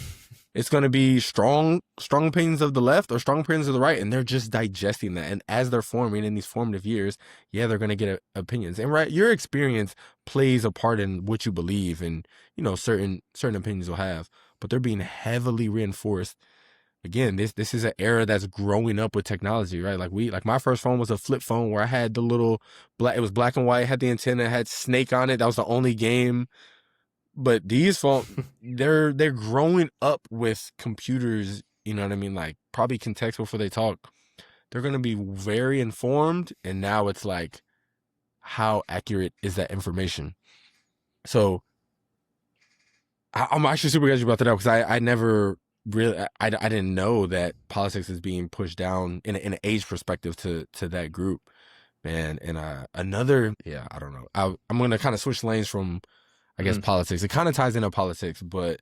Speaker 3: it's going to be strong opinions of the left or strong opinions of the right, and they're just digesting that. And as they're forming in these formative years, they're going to get opinions. And right, your experience plays a part in what you believe, and certain opinions you'll have, but they're being heavily reinforced. Again, this is an era that's growing up with technology, right? Like my first phone was a flip phone where I had the little it was black and white, had the antenna, had Snake on it. That was the only game. But these phones, they're growing up with computers, you know what I mean? Like probably can text before they talk. They're going to be very informed. And now it's like, how accurate is that information? So I'm actually super glad you brought that up, because I never really, I didn't know that politics is being pushed down in an age perspective to that group, man. And I don't know. I'm going to kind of switch lanes from, I guess, politics. It kind of ties into politics, but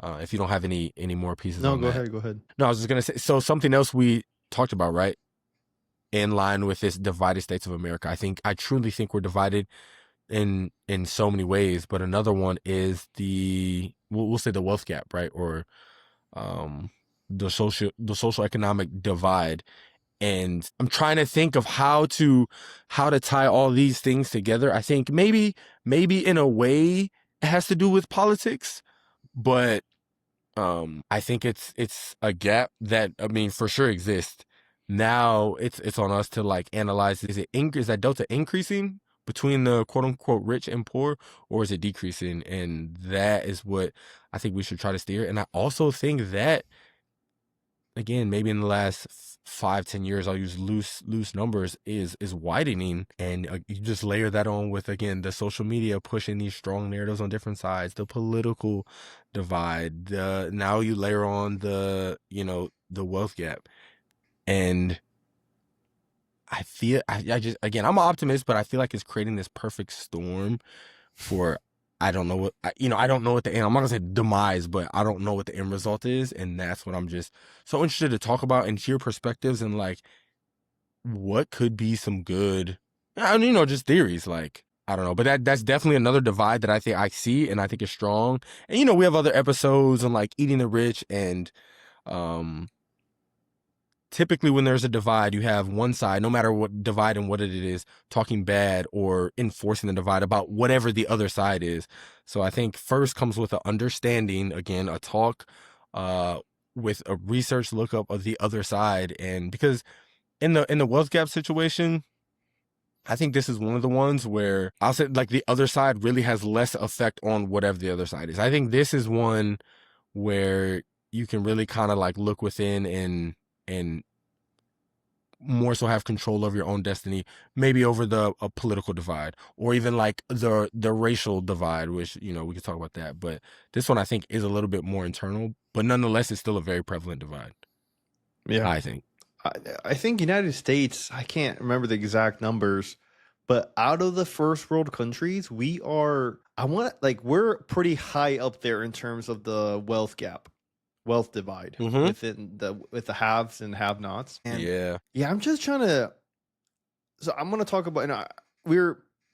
Speaker 3: if you don't have any more pieces on that.
Speaker 4: Go ahead.
Speaker 3: No, I was just going to say, so something else we talked about, right? In line with this divided states of America. I truly think we're divided in so many ways, but another one is we'll say the wealth gap, right? Or the social economic divide. And I'm trying to think of how to tie all these things together. I think maybe in a way it has to do with politics, but I think it's a gap that, I mean, for sure exists. Now it's on us to like analyze, is that delta increasing between the quote unquote rich and poor, or is it decreasing? And that is what I think we should try to steer. And I also think that, again, maybe in the last 5-10 years, I'll use loose numbers, is widening. And you just layer that on with, again, the social media pushing these strong narratives on different sides, the political divide, now you layer on the wealth gap. And I feel I just, again, I'm an optimist, but I feel like it's creating this perfect storm for, I don't know what I don't know what the end, I'm not gonna say demise, but I don't know what the end result is. And that's what I'm just so interested to talk about and hear perspectives, and like what could be some good, and just theories. Like, I don't know, but that's definitely another divide that I think I see and I think is strong. And we have other episodes on like eating the rich, and typically when there's a divide, you have one side, no matter what divide and what it is, talking bad or enforcing the divide about whatever the other side is. So I think first comes with an understanding, again, a talk with a research lookup of the other side. And because in the wealth gap situation, I think this is one of the ones where I'll say like the other side really has less effect on whatever the other side is. I think this is one where you can really kind of like look within and more so have control of your own destiny, maybe over a political divide, or even like the racial divide, which we could talk about that. But this one I think is a little bit more internal, but nonetheless it's still a very prevalent divide.
Speaker 4: Yeah,
Speaker 3: I think.
Speaker 4: I think United States, I can't remember the exact numbers, but out of the first world countries, we're pretty high up there in terms of the wealth gap, wealth divide within with the haves and have-nots. And
Speaker 3: Yeah.
Speaker 4: I'm just trying to. So I'm going to talk about.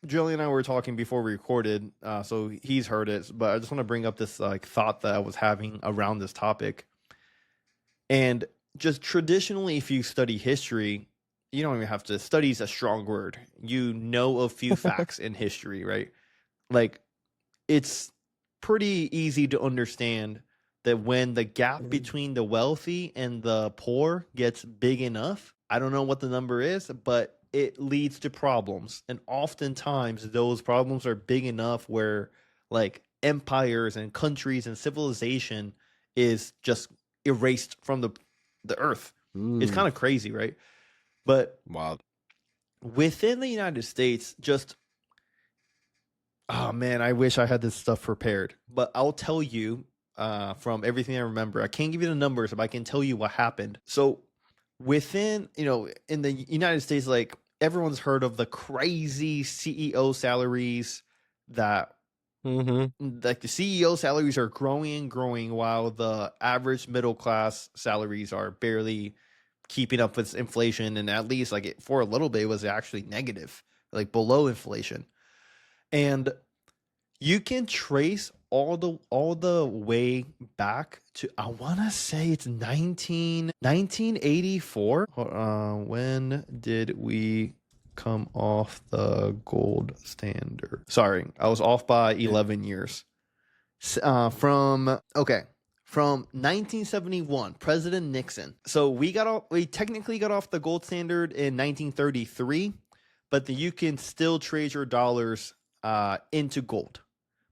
Speaker 4: Julian and I were talking before we recorded, so he's heard it. But I just want to bring up this like thought that I was having around this topic. And just traditionally, if you study history, you don't even have to. Study is a strong word. You know a few facts in history, right? Like, it's pretty easy to understand that when the gap between the wealthy and the poor gets big enough, I don't know what the number is, but it leads to problems. And oftentimes those problems are big enough where like empires and countries and civilization is just erased from the earth. It's kind of crazy, right? But
Speaker 3: Wow.
Speaker 4: within the United States, just oh man, I wish I had this stuff prepared. But I'll tell you from everything I remember. I can't give you the numbers, but I can tell you what happened. So within, in the United States, like everyone's heard of the crazy CEO salaries that like the CEO salaries are growing and growing while the average middle class salaries are barely keeping up with inflation. And at least like for a little bit, it was actually negative, like below inflation. And you can trace all the way back to, I want to say it's 1984. When did we come off the gold standard? Sorry, I was off by 11 years. From 1971, President Nixon. So we technically got off the gold standard in 1933, but you can still trade your dollars into gold.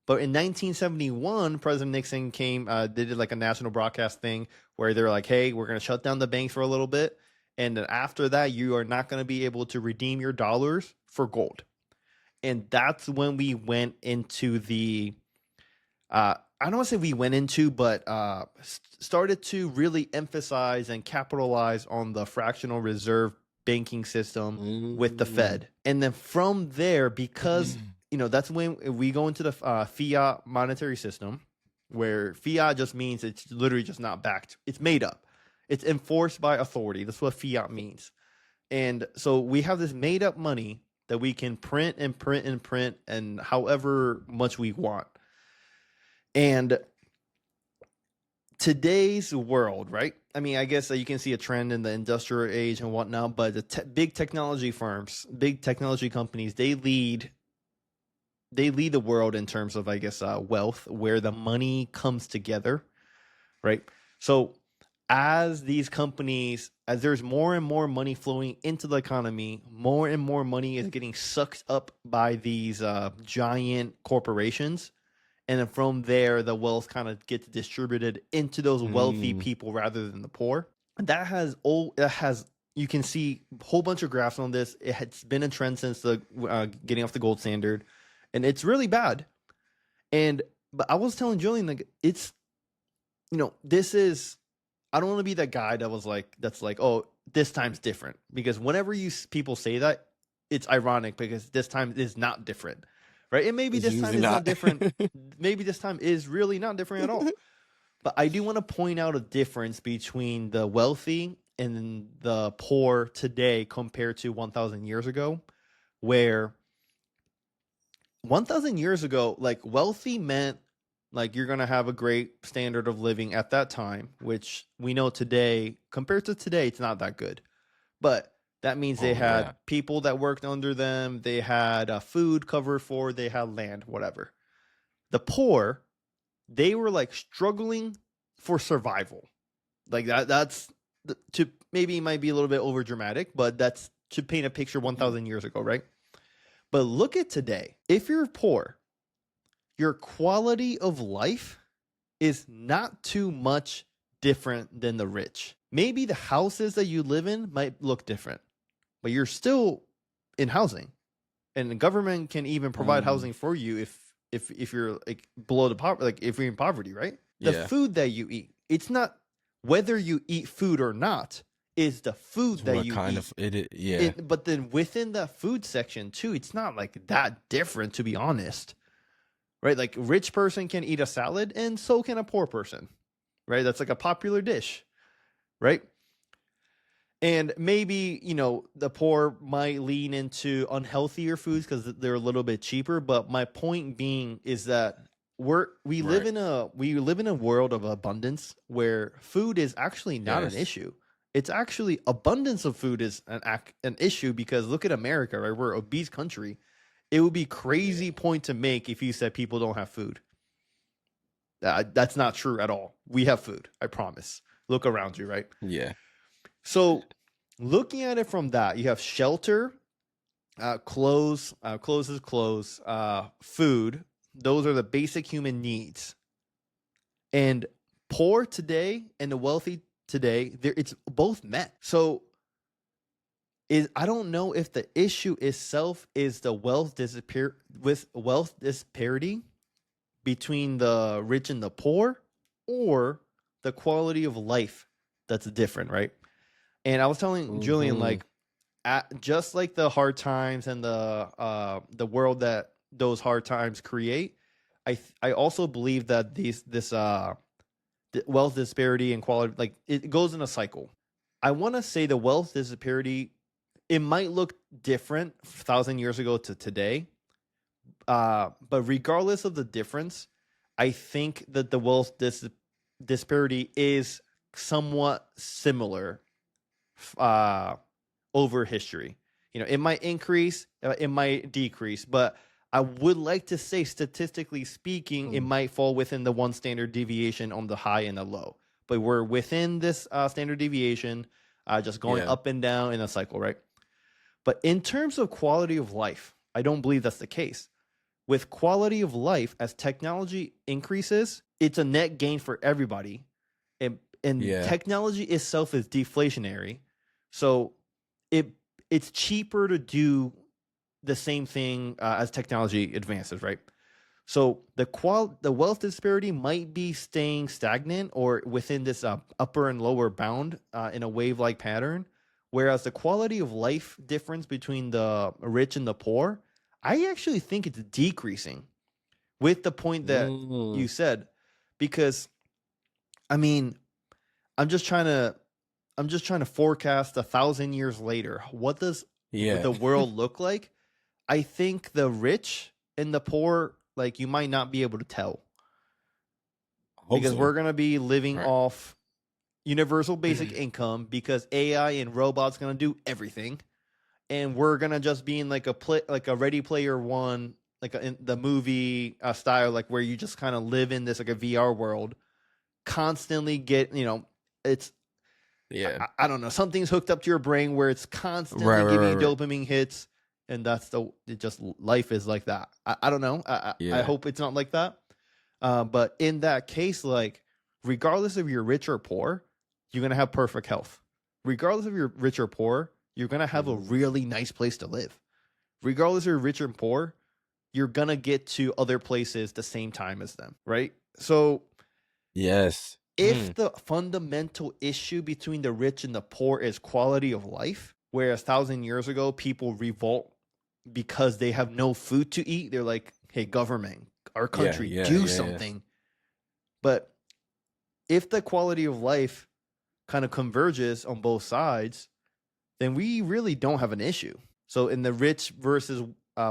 Speaker 4: But in 1971, President Nixon came, they did like a national broadcast thing where they're like, hey, we're going to shut down the banks for a little bit. And then after that, you are not going to be able to redeem your dollars for gold. And that's when we went into the, I don't want to say we went into, but started to really emphasize and capitalize on the fractional reserve banking system with the Fed. And then from there, because that's when we go into the fiat monetary system, where fiat just means it's literally just not backed. It's made up. It's enforced by authority. That's what fiat means. And so we have this made up money that we can print and print and print and however much we want. And today's world, right? I mean, I guess you can see a trend in the industrial age and whatnot, but the big technology firms, big technology companies, they lead the world in terms of, I guess, wealth, where the money comes together, right? So as these companies, as there's more and more money flowing into the economy, more and more money is getting sucked up by these giant corporations. And then from there, the wealth kind of gets distributed into those wealthy people rather than the poor. That has you can see a whole bunch of graphs on this. It has been a trend since the getting off the gold standard, and it's really bad. But I was telling Julian, like, it's, this is, I don't want to be that guy that's like, oh, this time's different, because whenever people say that, it's ironic because this time is not different, right? And maybe this time is not different. Maybe this time is really not different at all. But I do want to point out a difference between the wealthy and the poor today compared to 1,000 years ago, where 1,000 years ago, like, wealthy meant like you're going to have a great standard of living at that time, which we know today, compared to today, it's not that good. But that means they had people that worked under them. They had food covered for, they had land, whatever. The poor, they were like struggling for survival. Like that's to maybe it might be a little bit over dramatic, but that's to paint a picture 1,000 years ago, right? But look at today. If you're poor, your quality of life is not too much different than the rich. Maybe the houses that you live in might look different, but you're still in housing, and the government can even provide housing for you if you're like below the poverty, like if you're in poverty, right? The food that you eat, it's not whether you eat food or not, is the food it's that you eat. But then within the food section too, it's not like that different, to be honest, right? Like, a rich person can eat a salad, and so can a poor person, right? That's like a popular dish, right? And maybe, the poor might lean into unhealthier foods because they're a little bit cheaper. But my point being is that we live in a world of abundance where food is actually not an issue. It's actually abundance of food is an issue, because look at America, right? We're an obese country. It would be crazy point to make if you said people don't have food. That's not true at all. We have food, I promise. Look around you, right?
Speaker 3: Yeah.
Speaker 4: So looking at it from that, you have shelter, clothes, food. Those are the basic human needs. And poor today and the wealthy today, it's both met. So I don't know if the issue itself is the wealth disparity between the rich and the poor, or the quality of life that's different, right? And I was telling Julian, like, just like the hard times and the world that those hard times create, I also believe that this wealth disparity and quality, like, it goes in a cycle. I want to say the wealth disparity, it might look different 1,000 years ago to today, but regardless of the difference, I think that the wealth disparity is somewhat similar over history. It might increase, it might decrease, but I would like to say, statistically speaking, it might fall within the one standard deviation on the high and the low. But we're within this standard deviation, just going up and down in a cycle, right? But in terms of quality of life, I don't believe that's the case. With quality of life, as technology increases, it's a net gain for everybody. And technology itself is deflationary. So it's cheaper to do the same thing as technology advances, right? So the wealth disparity might be staying stagnant or within this upper and lower bound in a wave-like pattern, whereas the quality of life difference between the rich and the poor, I actually think it's decreasing, with the point that you said, because I'm just trying to forecast 1,000 years later. What does the world look like? I think the rich and the poor, like, you might not be able to tell, because we're going to be living off universal basic income, because AI and robots going to do everything. And we're going to just be in like a Ready Player One, like in the movie style, like where you just kind of live in this like a VR world, constantly get, it's
Speaker 3: Yeah.
Speaker 4: I don't know, something's hooked up to your brain where it's constantly giving you dopamine hits, and life is like that. I don't know. I hope it's not like that. But in that case, like, regardless if you're rich or poor, you're gonna have perfect health. Regardless if you're rich or poor, you're gonna have a really nice place to live. Regardless if you're rich or poor, you're gonna get to other places the same time as them, right? So
Speaker 3: yes.
Speaker 4: If the fundamental issue between the rich and the poor is quality of life, where 1,000 years ago people revolt because they have no food to eat, they're like, hey, government, our country, do something. Yeah. But if the quality of life kind of converges on both sides, then we really don't have an issue. So in the rich versus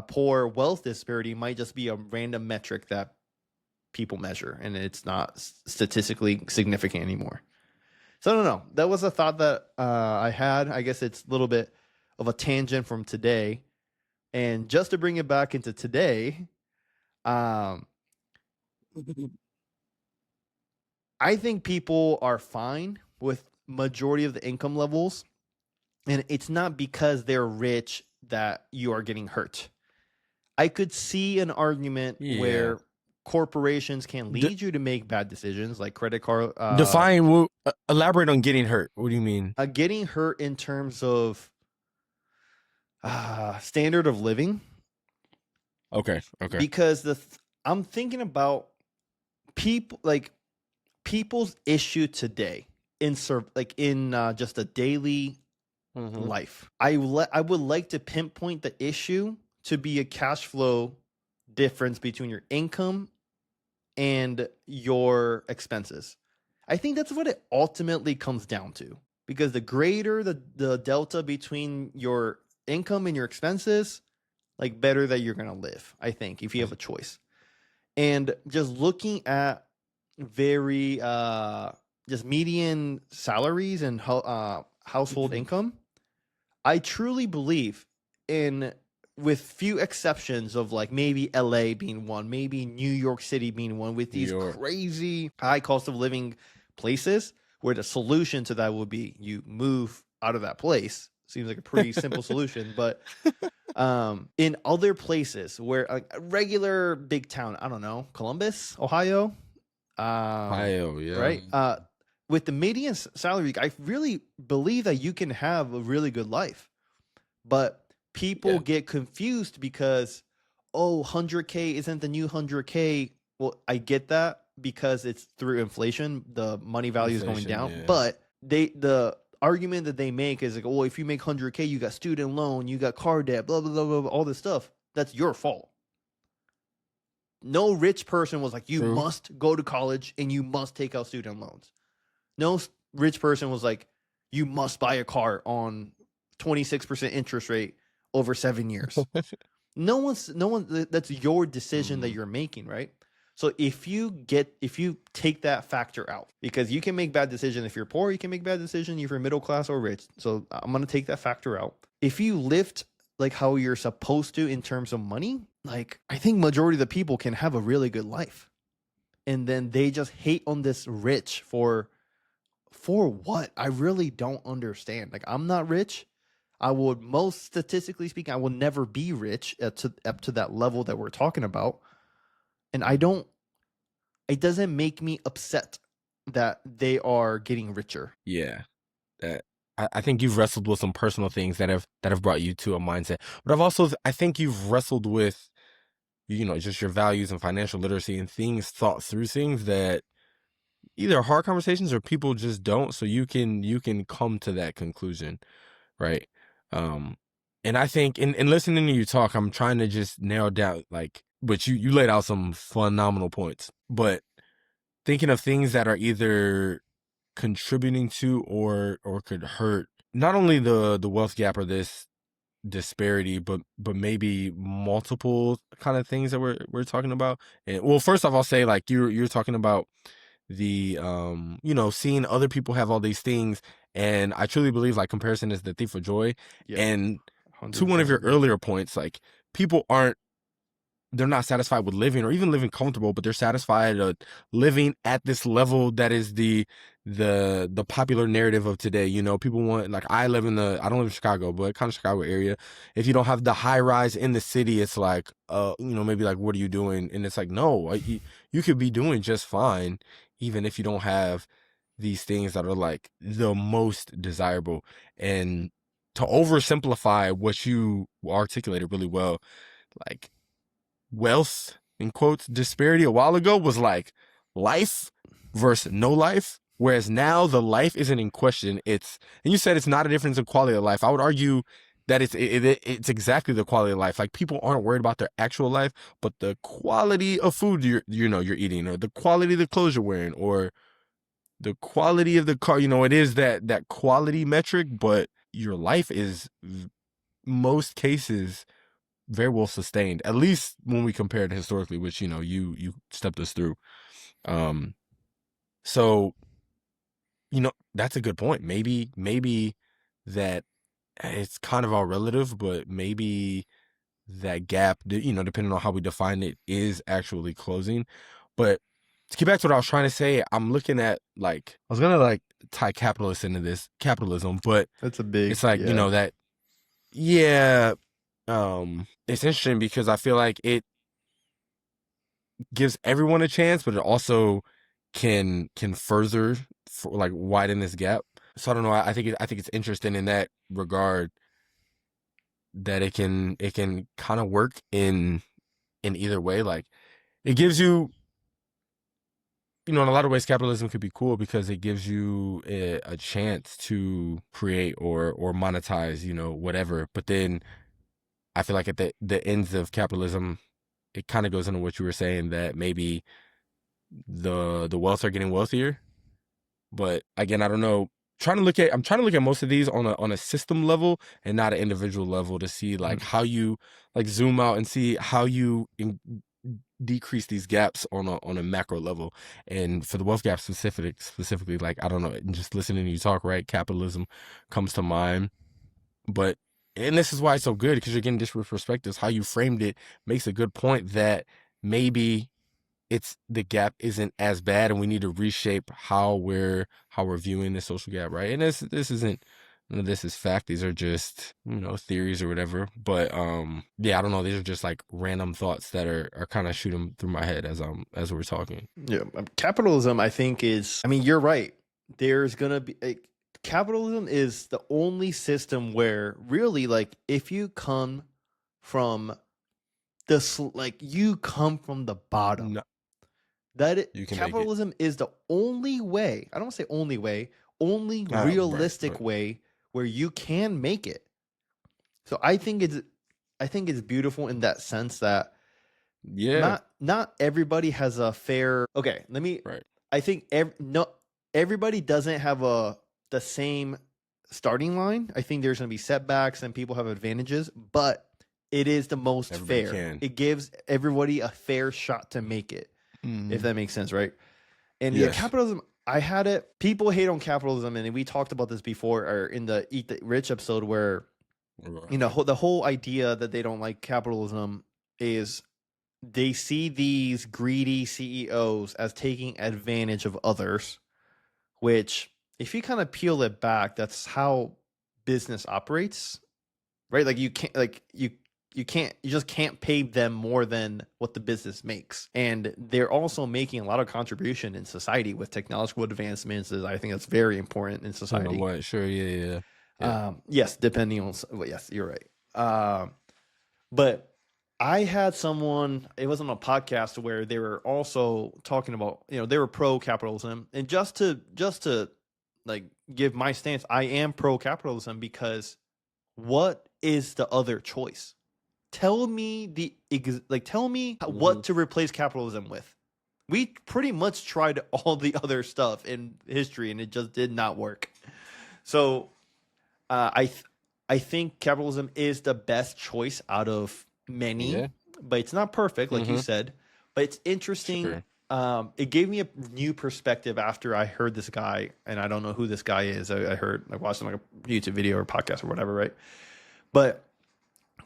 Speaker 4: poor wealth disparity might just be a random metric that people measure, and it's not statistically significant anymore. So I don't know. That was a thought that I had. I guess it's a little bit of a tangent from today. And just to bring it back into today, I think people are fine with majority of the income levels, and it's not because they're rich that you are getting hurt. I could see an argument where corporations can lead you to make bad decisions, like credit card.
Speaker 3: Elaborate on getting hurt. What do you mean?
Speaker 4: Getting hurt in terms of standard of living.
Speaker 3: Okay.
Speaker 4: Because I'm thinking about people's issue today in just a daily life. I would like to pinpoint the issue to be a cash flow difference between your income and your expenses. I think that's what it ultimately comes down to, because the greater the delta between your income and your expenses, like, better that you're going to live, I think, if you have a choice. And just looking at very just median salaries and household income, I truly believe in, with few exceptions of like maybe LA being one, maybe New York City being one, with these crazy high cost of living places, where the solution to that would be you move out of that place. Seems like a pretty simple solution. But in other places where, like, a regular big town, I don't know, Columbus, Ohio. Right? With the median salary, I really believe that you can have a really good life. But people get confused because, 100K isn't the new 100K. Well, I get that, because it's through inflation, the money value is going down. Yeah. But the argument that they make is like, if you make 100K, you got student loan, you got car debt, blah, blah, blah, blah, all this stuff. That's your fault. No rich person was like, you must go to college and you must take out student loans. No rich person was like, you must buy a car on 26% interest rate over 7 years. No one, that's your decision that you're making, right? So if you take that factor out, because you can make bad decisions if you're poor, you can make bad decisions if you're middle class or rich. So I'm going to take that factor out. If you lift like how you're supposed to in terms of money, like, I think majority of the people can have a really good life. And then they just hate on this rich for what? I really don't understand. Like, I'm not rich. I would, most statistically speaking, I will never be rich up to that level that we're talking about. And it doesn't make me upset that they are getting richer.
Speaker 3: Yeah. I think you've wrestled with some personal things that have brought you to a mindset. But I think you've wrestled with, just your values and financial literacy and thought through things that either hard conversations or people just don't. So you can come to that conclusion, right? And I think in listening to you talk, I'm trying to just narrow down, like, but you laid out some phenomenal points. But thinking of things that are either contributing to or could hurt not only the wealth gap or this disparity, but maybe multiple kind of things that we're talking about. And well, first off, I'll say, like, you're talking about the seeing other people have all these things, and I truly believe, like, comparison is the thief of joy. Yeah, and to one of your earlier points, like, people aren't they're not satisfied with living or even living comfortable, but they're satisfied living at this level that is the popular narrative of today. You know, people want, like, I don't live in Chicago, but kind of Chicago area. If you don't have the high rise in the city, it's like, you know, maybe like, what are you doing? And it's like, no, you could be doing just fine, even if you don't have these things that are like the most desirable. And to oversimplify what you articulated really well, like, wealth, in quotes, disparity a while ago was like life versus no life. Whereas now the life isn't in question. And you said it's not a difference in quality of life. I would argue that it's exactly the quality of life. Like, people aren't worried about their actual life, but the quality of food you're eating, or the quality of the clothes you're wearing, or the quality of the car. You know, it is that quality metric, but your life is, most cases, very well sustained, at least when we compare it historically, which, you know, you stepped us through. So, you know, that's a good point. Maybe that it's kind of all relative, but maybe that gap, you know, depending on how we define it, is actually closing. But to get back to what I was trying to say, I'm looking at, like, I was gonna like tie capitalism, but
Speaker 4: That's a big,
Speaker 3: it's like,
Speaker 4: yeah.
Speaker 3: you know, that, yeah, it's interesting because I feel like it gives everyone a chance, but it also can further like widen this gap. So I don't know. I think it's interesting in that regard, that it can kind of work in either way. Like, it gives you, you know, in a lot of ways, capitalism could be cool because it gives you a chance to create or monetize, you know, whatever. But then I feel like at the ends of capitalism, it kind of goes into what you were saying, that maybe the wealth are getting wealthier. But again, I don't know. I'm trying to look at most of these on a system level and not an individual level, to see like how you like zoom out and see how you decrease these gaps on a macro level. And for the wealth gap specifically, like, I don't know, just listening to you talk, right? Capitalism comes to mind. But, and this is why it's so good, because you're getting different perspectives. How you framed it makes a good point, that maybe the gap isn't as bad, and we need to reshape how we're viewing the social gap, right? And this isn't, none of this is fact. These are just, you know, theories or whatever. But yeah, I don't know. These are just like random thoughts that are kind of shooting through my head as we're talking.
Speaker 4: Yeah, capitalism, I think, I mean, you're right. There's gonna be capitalism is the only system where really, like, if you come from you come from the bottom.
Speaker 3: No,
Speaker 4: Capitalism is the only way. I don't want to say only way, only realistic
Speaker 3: right.
Speaker 4: way where you can make it. So I think it's beautiful in that sense that,
Speaker 3: yeah,
Speaker 4: not everybody has a fair. Okay,
Speaker 3: right.
Speaker 4: I think everybody doesn't have the same starting line. I think there's going to be setbacks and people have advantages, but it is the most
Speaker 3: Everybody
Speaker 4: fair.
Speaker 3: can.
Speaker 4: It gives everybody a fair shot to make it. If that makes sense, right? And
Speaker 3: Yes.
Speaker 4: capitalism, I had it. People hate on capitalism, and we talked about this before, or in the Eat the Rich episode, where, you know, the whole idea that they don't like capitalism is they see these greedy CEOs as taking advantage of others, which, if you kind of peel it back, that's how business operates, right? Like, you can't, you just can't pay them more than what the business makes. And they're also making a lot of contribution in society with technological advancements. I think that's very important in society.
Speaker 3: What? Sure. Yeah.
Speaker 4: Yes, depending on, well, yes, you're right. But I had someone, it was on a podcast where they were also talking about, you know, they were pro capitalism. And just to like give my stance, I am pro capitalism, because what is the other choice? Tell me what to replace capitalism with. We pretty much tried all the other stuff in history, and it just did not work. So I think capitalism is the best choice out of many, but it's not perfect, like you said. But it's interesting. Sure. It gave me a new perspective after I heard this guy, and I don't know who this guy is. I watched him like a YouTube video or podcast or whatever, right? But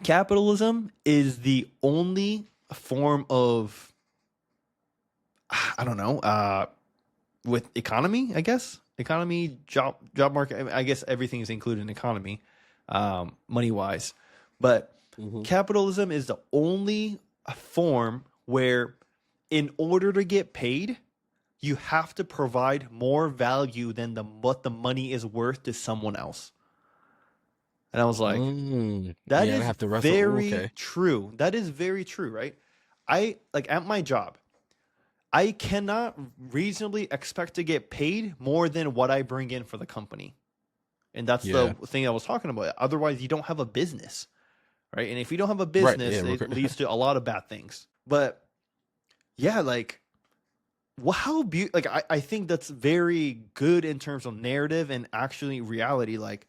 Speaker 4: capitalism is the only form of, I don't know, with economy, I guess. Economy, job market. I guess everything is included in economy, money wise. But
Speaker 3: Hmm.
Speaker 4: capitalism is the only form where, in order to get paid, you have to provide more value than what the money is worth to someone else. And I was like, that
Speaker 3: Yeah, and I
Speaker 4: is
Speaker 3: have to wrestle. Ooh,
Speaker 4: very
Speaker 3: okay.
Speaker 4: true. That is very true, right? I like at my job, I cannot reasonably expect to get paid more than what I bring in for the company. And that's the
Speaker 3: Yeah.
Speaker 4: thing I was talking about. Otherwise, you don't have a business, right? And if you don't have a
Speaker 3: Right. Yeah.
Speaker 4: business, it leads to a lot of bad things. But yeah, like, like I think that's very good in terms of narrative and actually reality. Like,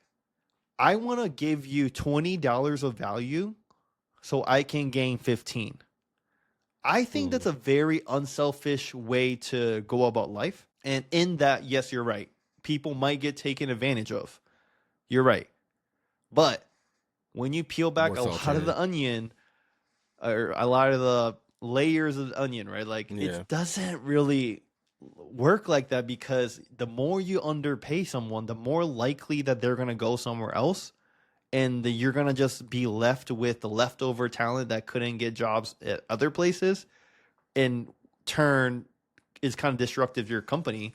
Speaker 4: I want to give you $20 of value so I can gain 15. I think that's
Speaker 3: Mm.
Speaker 4: a very unselfish way to go about life. And in that, yes, you're right. People might get taken advantage of. You're right. But when you peel back a
Speaker 3: What's the
Speaker 4: lot of
Speaker 3: alternative?
Speaker 4: the onion, or a lot of the layers of the onion, right? Like,
Speaker 3: Yeah.
Speaker 4: it doesn't really work like that, because the more you underpay someone, the more likely that they're going to go somewhere else, and you're going to just be left with the leftover talent that couldn't get jobs at other places, in turn is kind of disruptive to your company.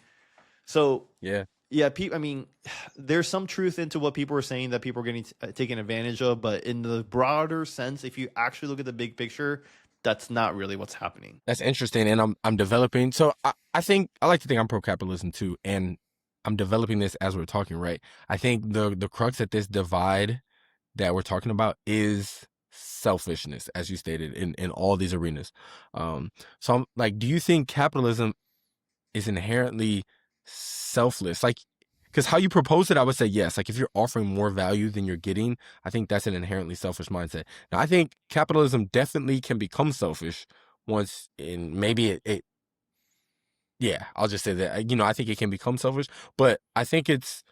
Speaker 4: So
Speaker 3: Yeah.
Speaker 4: yeah, I mean, there's some truth into what people are saying, that people are getting taken advantage of, but in the broader sense, if you actually look at the big picture, that's not really what's happening.
Speaker 3: That's interesting, and I'm developing. So I think I like to think I'm pro capitalism too, and I'm developing this as we're talking. Right. I think the crux at this divide that we're talking about is selfishness, as you stated in all these arenas. So I'm like, do you think capitalism is inherently selfless? Like, because how you propose it, I would say yes. Like, if you're offering more value than you're getting, I think that's an inherently selfish mindset. Now, I think capitalism definitely can become selfish once, in maybe yeah, I'll just say that. I think it can become selfish, but I think it's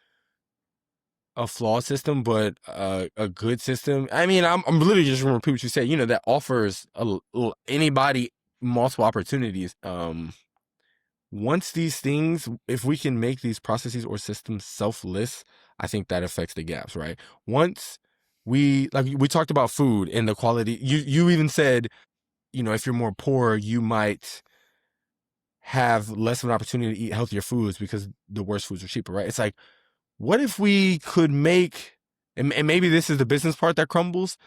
Speaker 3: a flawed system, but a good system. I mean, I'm literally just going to repeat what you said. That offers anybody multiple opportunities. Once these things, if we can make these processes or systems selfless, I think that affects the gaps, right? Once we talked about food and the quality, you even said, if you're more poor, you might have less of an opportunity to eat healthier foods because the worst foods are cheaper, right? It's like, what if we could make, and maybe this is the business part that crumbles,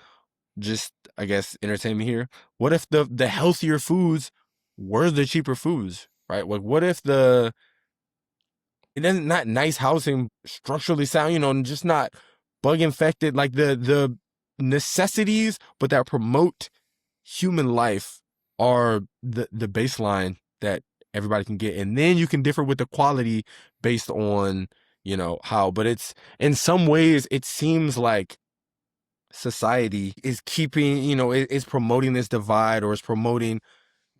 Speaker 3: just, I guess, entertain me here. What if the healthier foods were the cheaper foods, right? Like, what if it doesn't, not nice housing, structurally sound, and just not bug infected, like the necessities, but that promote human life are the baseline that everybody can get, and then you can differ with the quality based on how. But it's, in some ways, it seems like society is keeping, is promoting this divide, or is promoting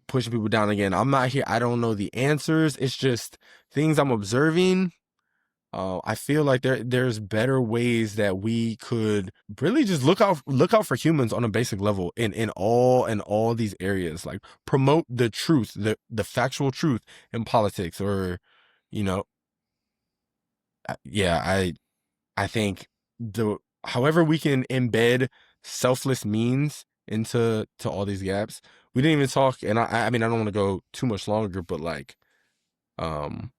Speaker 3: pushing people down. Again, I'm not here, I don't know the answers, it's just things I'm observing. I feel like there's better ways that we could really just look out for humans on a basic level in all these areas. Like, promote the truth, the factual truth in politics, or you know, yeah, I think the however we can embed selfless means into all these gaps. We didn't even talk, and I mean, I don't want to go too much longer, but like, um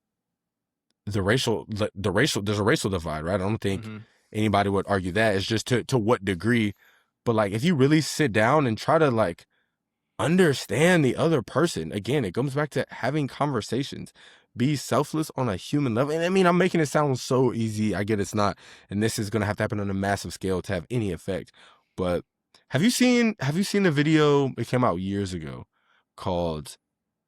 Speaker 3: the racial there's a racial divide, right? I don't think
Speaker 4: Mm-hmm.
Speaker 3: anybody would argue that. It's just to what degree. But like, if you really sit down and try to like understand the other person, again, it comes back to having conversations, be selfless on a human level. And I mean, I'm making it sound so easy, I get it's not, and this is going to have to happen on a massive scale to have any effect. But have you seen the video? It came out years ago, called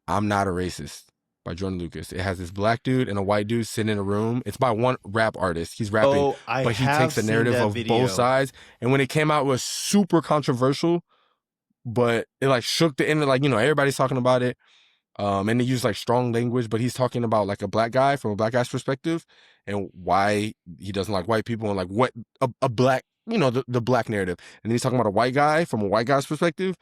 Speaker 3: "I'm Not a Racist" by Jordan Lucas. It has this black dude and a white dude sitting in a room. It's by one rap artist. He's rapping,
Speaker 4: Oh, I
Speaker 3: but he
Speaker 4: have
Speaker 3: takes the
Speaker 4: seen
Speaker 3: narrative
Speaker 4: that
Speaker 3: of both
Speaker 4: video.
Speaker 3: sides. And when it came out, it was super controversial, but it like shook the internet. Like, everybody's talking about it. And they use like strong language, but he's talking about like a black guy from a black guy's perspective, and why he doesn't like white people, and like what a black, the black narrative. And then he's talking about a white guy from a white guy's perspective,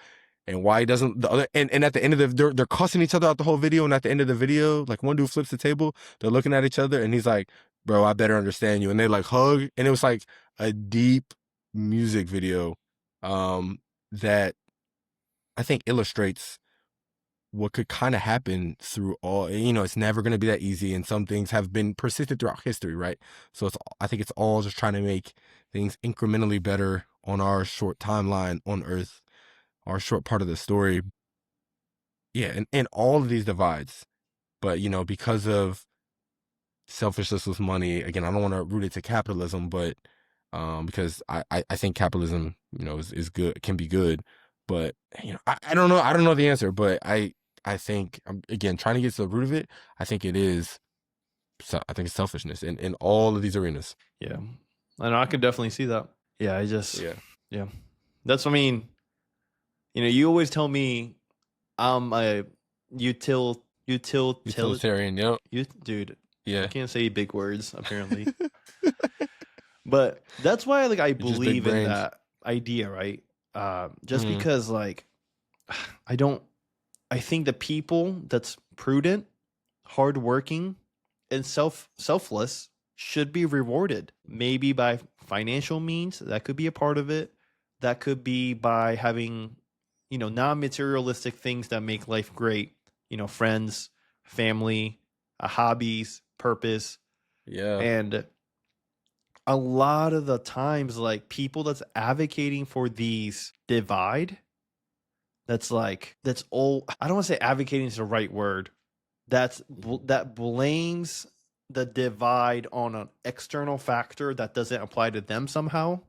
Speaker 3: and why he doesn't the other and at the end of they're cussing each other out the whole video, and at the end of the video, like one dude flips the table, they're looking at each other, and he's like, bro, I better understand you, and they like hug, and it was like a deep music video that I think illustrates what could kind of happen through all, it's never going to be that easy, and some things have been persistent throughout history, right? So I think it's all just trying to make things incrementally better on our short timeline on Earth, our short part of the story. Yeah, and all of these divides, but because of selfishness with money, again, I don't want to root it to capitalism, but because I think capitalism, is good, can be good, but I don't know, the answer, but I think, again, trying to get to the root of it, I think it's selfishness in all of these arenas.
Speaker 4: Yeah, I know, I could definitely see that. Yeah, yeah. That's, you always tell me I'm a
Speaker 3: utilitarian. Yep.
Speaker 4: Dude.
Speaker 3: Yeah.
Speaker 4: I can't say big words apparently. But that's why I believe in that idea, right? Just because I think the people that's prudent, hardworking, and selfless should be rewarded. Maybe by financial means, that could be a part of it. That could be by having, non-materialistic things that make life great. Friends, family, hobbies, purpose.
Speaker 3: Yeah.
Speaker 4: And a lot of the times, people that's advocating for these divide, that's all. I don't want to say advocating is the right word. That blames the divide on an external factor that doesn't apply to them somehow.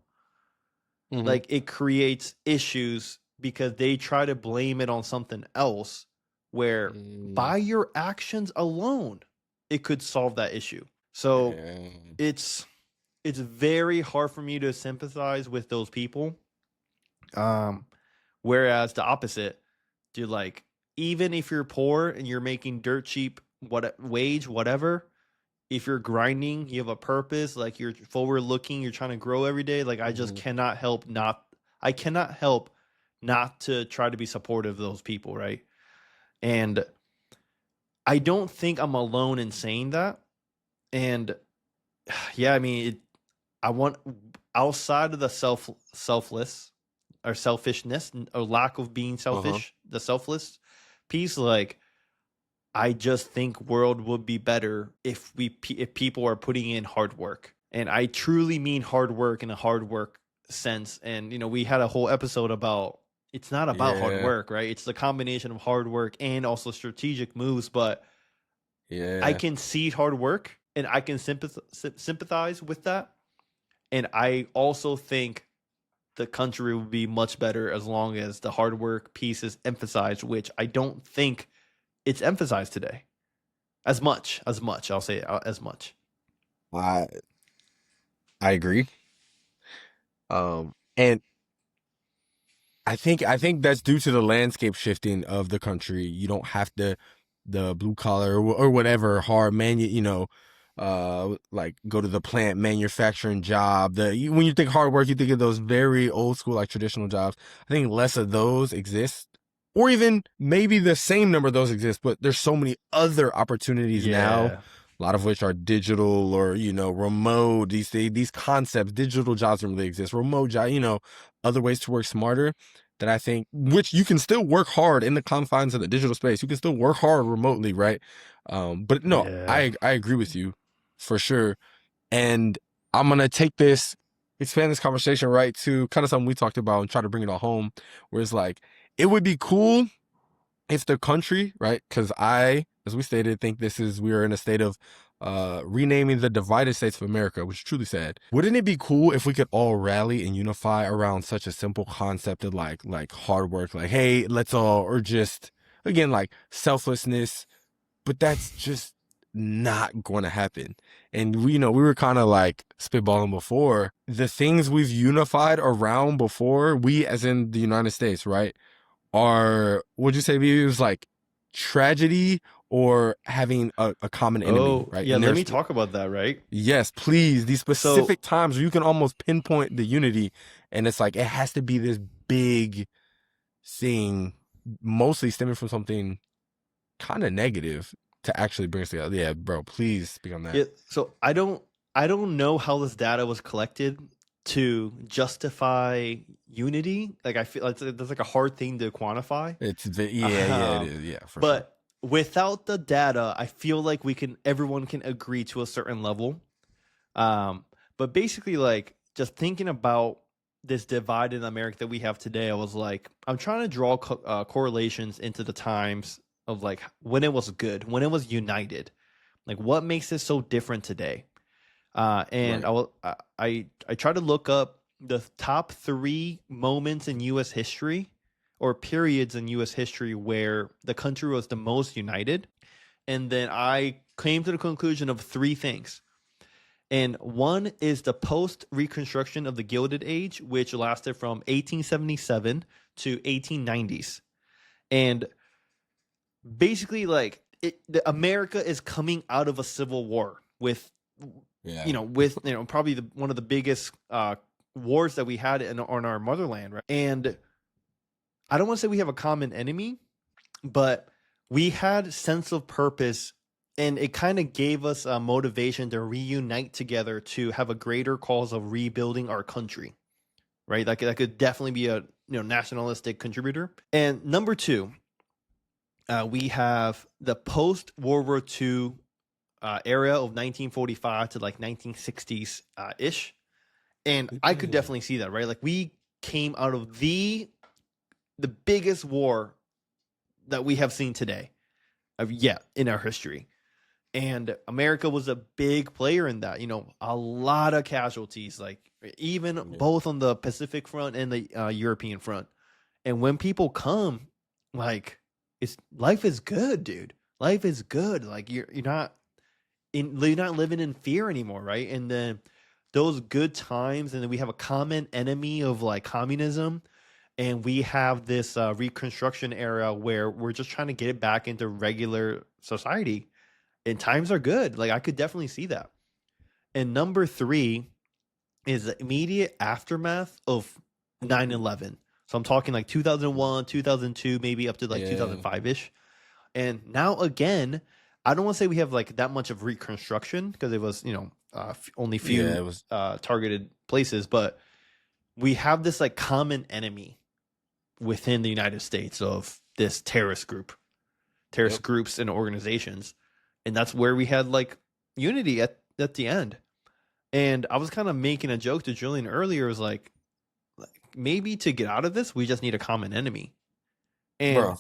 Speaker 4: It creates issues because they try to blame it on something else, where by your actions alone, it could solve that issue. So it's very hard for me to sympathize with those people. Whereas the opposite, dude, even if you're poor and you're making dirt cheap wage, whatever, if you're grinding, you have a purpose, you're forward looking, you're trying to grow every day, I just cannot help not to try to be supportive of those people, right? And I don't think I'm alone in saying that. And yeah, I want, outside of the selfless or selfishness or lack of being selfish, the selfless piece, I just think world would be better if people are putting in hard work. And I truly mean hard work in a hard work sense. And, we had a whole episode about, it's not about hard work, right? It's the combination of hard work and also strategic moves. But I can see hard work and I can sympathize with that. And I also think the country would be much better as long as the hard work piece is emphasized, which I don't think it's emphasized today as much. I'll say as much.
Speaker 3: I agree. And I think that's due to the landscape shifting of the country. You don't have the blue collar or whatever hard go to the plant manufacturing job. When you think hard work, you think of those very old school, traditional jobs. I think less of those exist, or even maybe the same number of those exist, but there's so many other opportunities now, a lot of which are digital or, remote. These concepts, digital jobs don't really exist. Remote job, other ways to work smarter, that I think, which you can still work hard in the confines of the digital space. You can still work hard remotely, right? But no, I agree with you for sure. And I'm going to expand this conversation right to kind of something we talked about and try to bring it all home, where it's it would be cool if the country, right? Because as we stated, think we are in a state of renaming the divided states of America, which is truly sad. Wouldn't it be cool if we could all rally and unify around such a simple concept of hard work, hey, let's all, or just, again, selflessness, but that's just not going to happen. And we were kind of spitballing before, the things we've unified around before, we as in the United States, right, are, would you say it was tragedy or having a common enemy, right?
Speaker 4: Yeah, let me talk about that, right?
Speaker 3: Yes, please. These specific times where you can almost pinpoint the unity, and it's it has to be this big seeing mostly stemming from something kind of negative to actually bring us together. Yeah, bro, please speak on that.
Speaker 4: Yeah, so I don't know how this data was collected to justify unity. Like I feel like that's like a hard thing to quantify.
Speaker 3: It is. Yeah, for sure.
Speaker 4: But without the data, I feel like everyone can agree to a certain level. But basically, like just thinking about this divide in America that we have today, I was like, I'm trying to draw correlations into the times of like when it was good, when it was united. Like what makes it so different today? And
Speaker 3: Right.
Speaker 4: I try to look up the top 3 moments in U.S. history or periods in U.S. history where the country was the most united, and then I came to the conclusion of 3 things. And one is the post-Reconstruction of the Gilded Age, which lasted from 1877 to 1890s, and basically like America is coming out of a civil war with probably one of the biggest wars that we had on our motherland, right? And I don't want to say we have a common enemy, but we had sense of purpose, and it kind of gave us a motivation to reunite together to have a greater cause of rebuilding our country, right? That could definitely be a nationalistic contributor. And number 2, we have the post World War II era of 1945 to like 1960s ish, and I could definitely see that, right? Like we came out of the biggest war that we have seen today, in our history, and America was a big player in that. A lot of casualties, like even both on the Pacific front and the European front. And when people come, like life is good, dude. Life is good. Like you're not living in fear anymore, right? And then those good times, and then we have a common enemy of like communism, and we have this Reconstruction era where we're just trying to get it back into regular society, and times are good. Like I could definitely see that. And number 3 is the immediate aftermath of 9/11. So I'm talking like 2001, 2002, maybe up to like 2005-ish. And now again, I don't want to say we have like that much of Reconstruction because it was, only few targeted places, but we have this like common enemy within the United States of this terrorist groups and organizations. And that's where we had like unity at the end. And I was kind of making a joke to Julian earlier. It was like maybe to get out of this, we just need a common enemy. And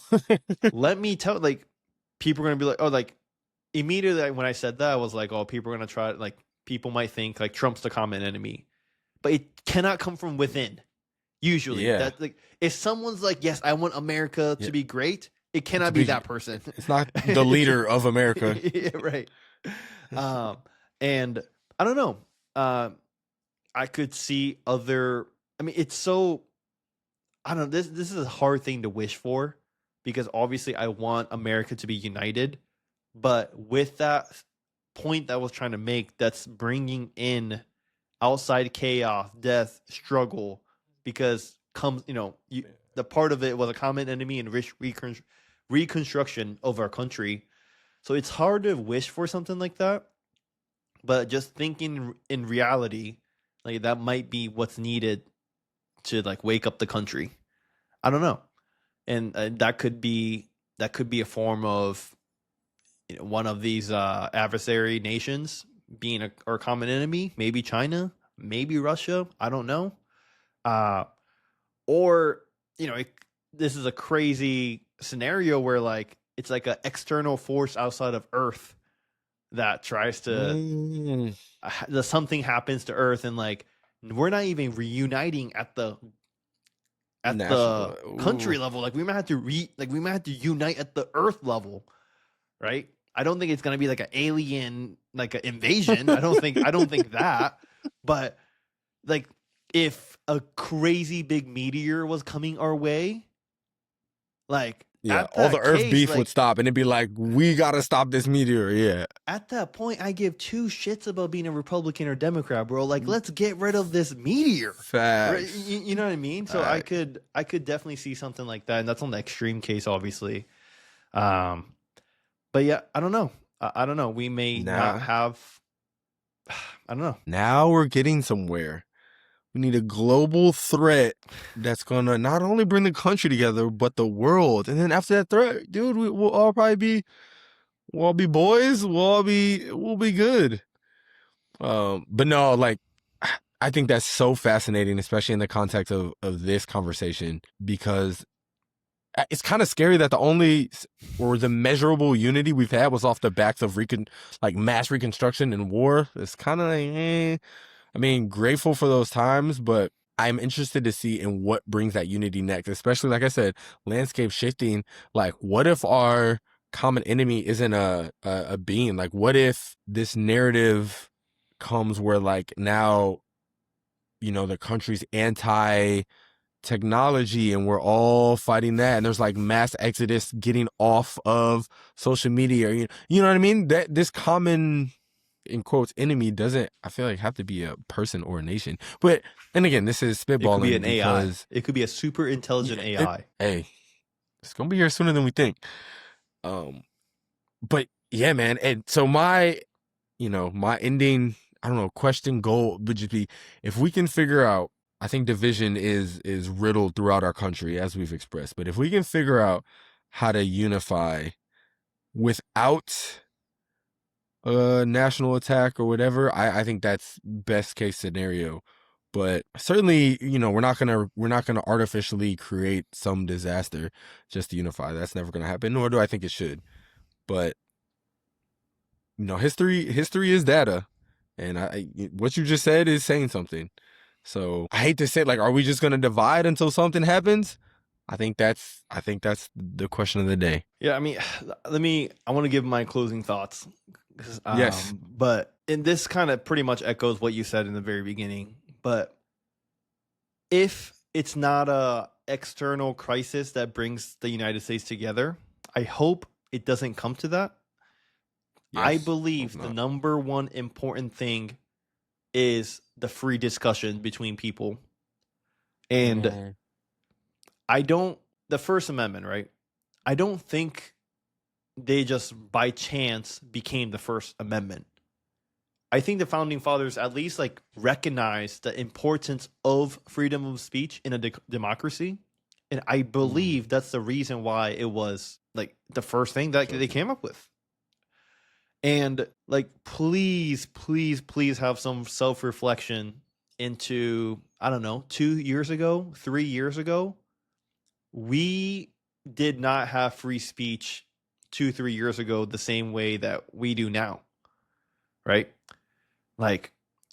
Speaker 4: let me tell, like, people are going to be like, oh, like, immediately when I said that, I was like, oh, people are going to try, like, people might think, like, Trump's the common enemy. But it cannot come from within, usually. That, like, if someone's like, yes, I want America to be great, it cannot be that person.
Speaker 3: It's not the leader of America.
Speaker 4: Yeah, right. And I don't know. I could see other. I mean, it's so. I don't know. This is a hard thing to wish for, because obviously I want America to be united, but with that point that I was trying to make, that's bringing in outside chaos, death, struggle, because the part of it was a common enemy and reconstruction of our country. So it's hard to wish for something like that, but just thinking in reality, like that might be what's needed to like wake up the country. I don't know. And that could be a form of one of these adversary nations being our common enemy, maybe China, maybe Russia, I don't know. Or this is a crazy scenario where like it's like an external force outside of Earth that tries to something happens to Earth, and like we're not even reuniting at the country level. Like we might have to unite at the Earth level, right? I don't think it's gonna be like an alien, like an invasion. I don't think that. But like if a crazy big meteor was coming our way, like
Speaker 3: Yeah,
Speaker 4: at
Speaker 3: all the
Speaker 4: that
Speaker 3: Earth
Speaker 4: case,
Speaker 3: beef would
Speaker 4: like,
Speaker 3: stop, and it'd be like, we gotta stop this meteor. Yeah,
Speaker 4: at that point, I give two shits about being a Republican or Democrat, bro. Like, let's get rid of this meteor. Right?
Speaker 3: facts.
Speaker 4: You know what I mean? So I could definitely see something like that, and that's on the extreme case, obviously. But yeah, I don't know. I don't know. We may not have. I don't know.
Speaker 3: Now we're getting somewhere. We need a global threat that's gonna not only bring the country together, but the world. And then after that threat, dude, we'll all be boys. We'll be good. But no, like, I think that's so fascinating, especially in the context of this conversation, because it's kind of scary that the measurable unity we've had was off the backs of mass reconstruction and war. It's kind of like, I mean, grateful for those times, but I'm interested to see in what brings that unity next, especially, like I said, landscape shifting. Like, what if our common enemy isn't a being? Like, what if this narrative comes where, like, now, the country's anti-technology and we're all fighting that, and there's like mass exodus getting off of social media, you know what I mean? That this common, in quotes, enemy doesn't, I feel like, have to be a person or a nation. But, and again, this is spitballing.
Speaker 4: It could be an AI. It could be a super intelligent AI.
Speaker 3: Hey, it's gonna be here sooner than we think. But yeah, man. And so my ending, I don't know, question, goal would just be, if we can figure out, I think division is riddled throughout our country, as we've expressed, but if we can figure out how to unify without a national attack or whatever, I think that's best case scenario. But certainly, we're not gonna artificially create some disaster just to unify. That's never gonna happen, nor do I think it should. But history is data, and what you just said is saying something. So I hate to say, like, are we just gonna divide until something happens? I think that's the question of the day.
Speaker 4: Yeah, I mean, I want to give my closing thoughts.
Speaker 3: Yes.
Speaker 4: But this kind of pretty much echoes what you said in the very beginning. But if it's not a external crisis that brings the United States together, I hope it doesn't come to that. Yes, I believe the number one important thing is the free discussion between people. And the First Amendment, right? I don't think they just by chance became the First Amendment. I think the founding fathers at least recognized the importance of freedom of speech in a democracy. And I believe that's the reason why it was the first thing that they came up with. And please, please, please have some self-reflection into, I don't know, 2 years ago, 3 years ago. We did not have free speech 2-3 years ago the same way that we do now, right?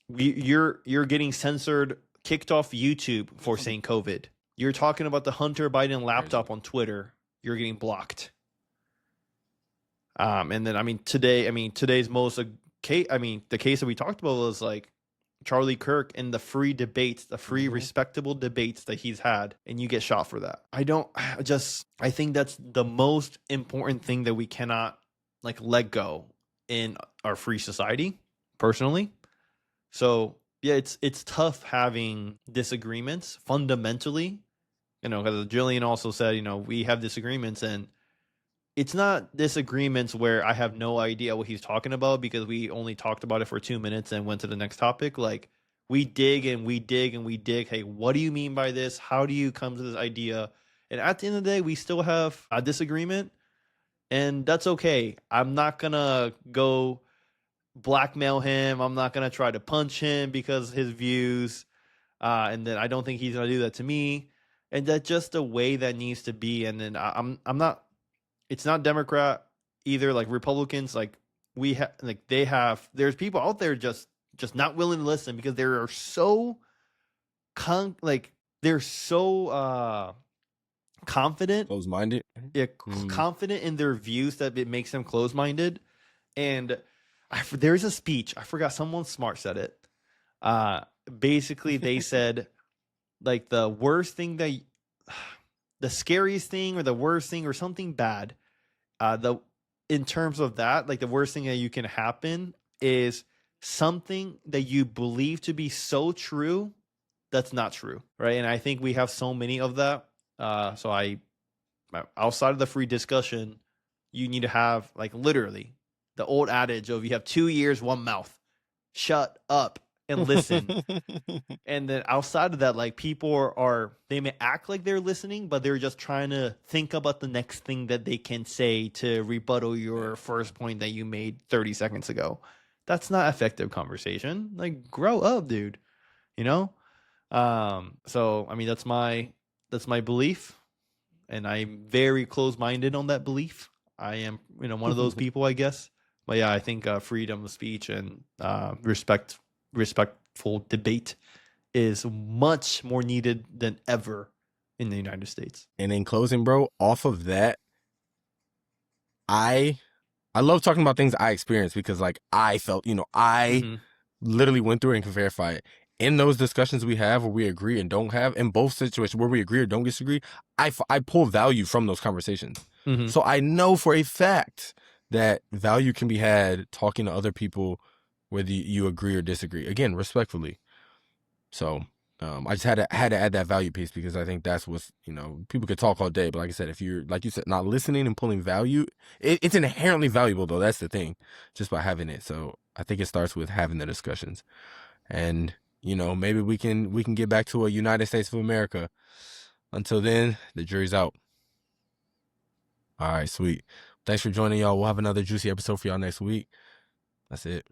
Speaker 4: You're getting censored, kicked off YouTube for saying COVID. You're talking about the Hunter Biden laptop on Twitter. You're getting blocked. And then today's most case. The case that we talked about was Charlie Kirk and the free debates, the free respectable debates that he's had, and you get shot for that. I think that's the most important thing that we cannot let go in our free society, personally. So yeah, it's tough having disagreements fundamentally, because Jillian also said, we have disagreements, and it's not disagreements where I have no idea what he's talking about because we only talked about it for 2 minutes and went to the next topic. We dig and we dig and we dig. Hey, what do you mean by this? How do you come to this idea? And at the end of the day, we still have a disagreement, and that's okay. I'm not going to go blackmail him. I'm not going to try to punch him because of his views. And then I don't think he's going to do that to me. And that's just the way that needs to be. And then I'm not, it's not Democrat either. Republicans, there's people out there just not willing to listen because they're so confident,
Speaker 3: close-minded.
Speaker 4: Yeah, confident in their views that it makes them close-minded. And there's a speech, I forgot, someone smart said it. Basically, they said the worst thing that the scariest thing or the worst thing or something bad, in terms of that, like the worst thing that you can happen is something that you believe to be so true that's not true, right? And I think we have so many of that. So outside of the free discussion, you need to have like literally the old adage of you have 2 ears, 1 mouth. Shut up and listen. And then outside of that, like people they may act like they're listening, but they're just trying to think about the next thing that they can say to rebuttal your first point that you made 30 seconds ago. That's not effective conversation. Like, grow up, dude. You know? So I mean that's my belief. And I'm very close-minded on that belief. I am, one of those people, I guess. But yeah, I think freedom of speech and respectful debate is much more needed than ever in the United States.
Speaker 3: And in closing, bro, off of that, I love talking about things I experienced because like I felt, I literally went through it and can verify it. In those discussions we have where we agree and don't have, in both situations where we agree or don't disagree, I pull value from those conversations. So I know for a fact that value can be had talking to other people, whether you agree or disagree. Again, respectfully. So I just had to add that value piece because I think that's what, people could talk all day. But like I said, if you're, like you said, not listening and pulling value, it's inherently valuable though. That's the thing, just by having it. So I think it starts with having the discussions. And, maybe we can get back to a United States of America. Until then, the jury's out. All right, sweet. Thanks for joining, y'all. We'll have another juicy episode for y'all next week. That's it.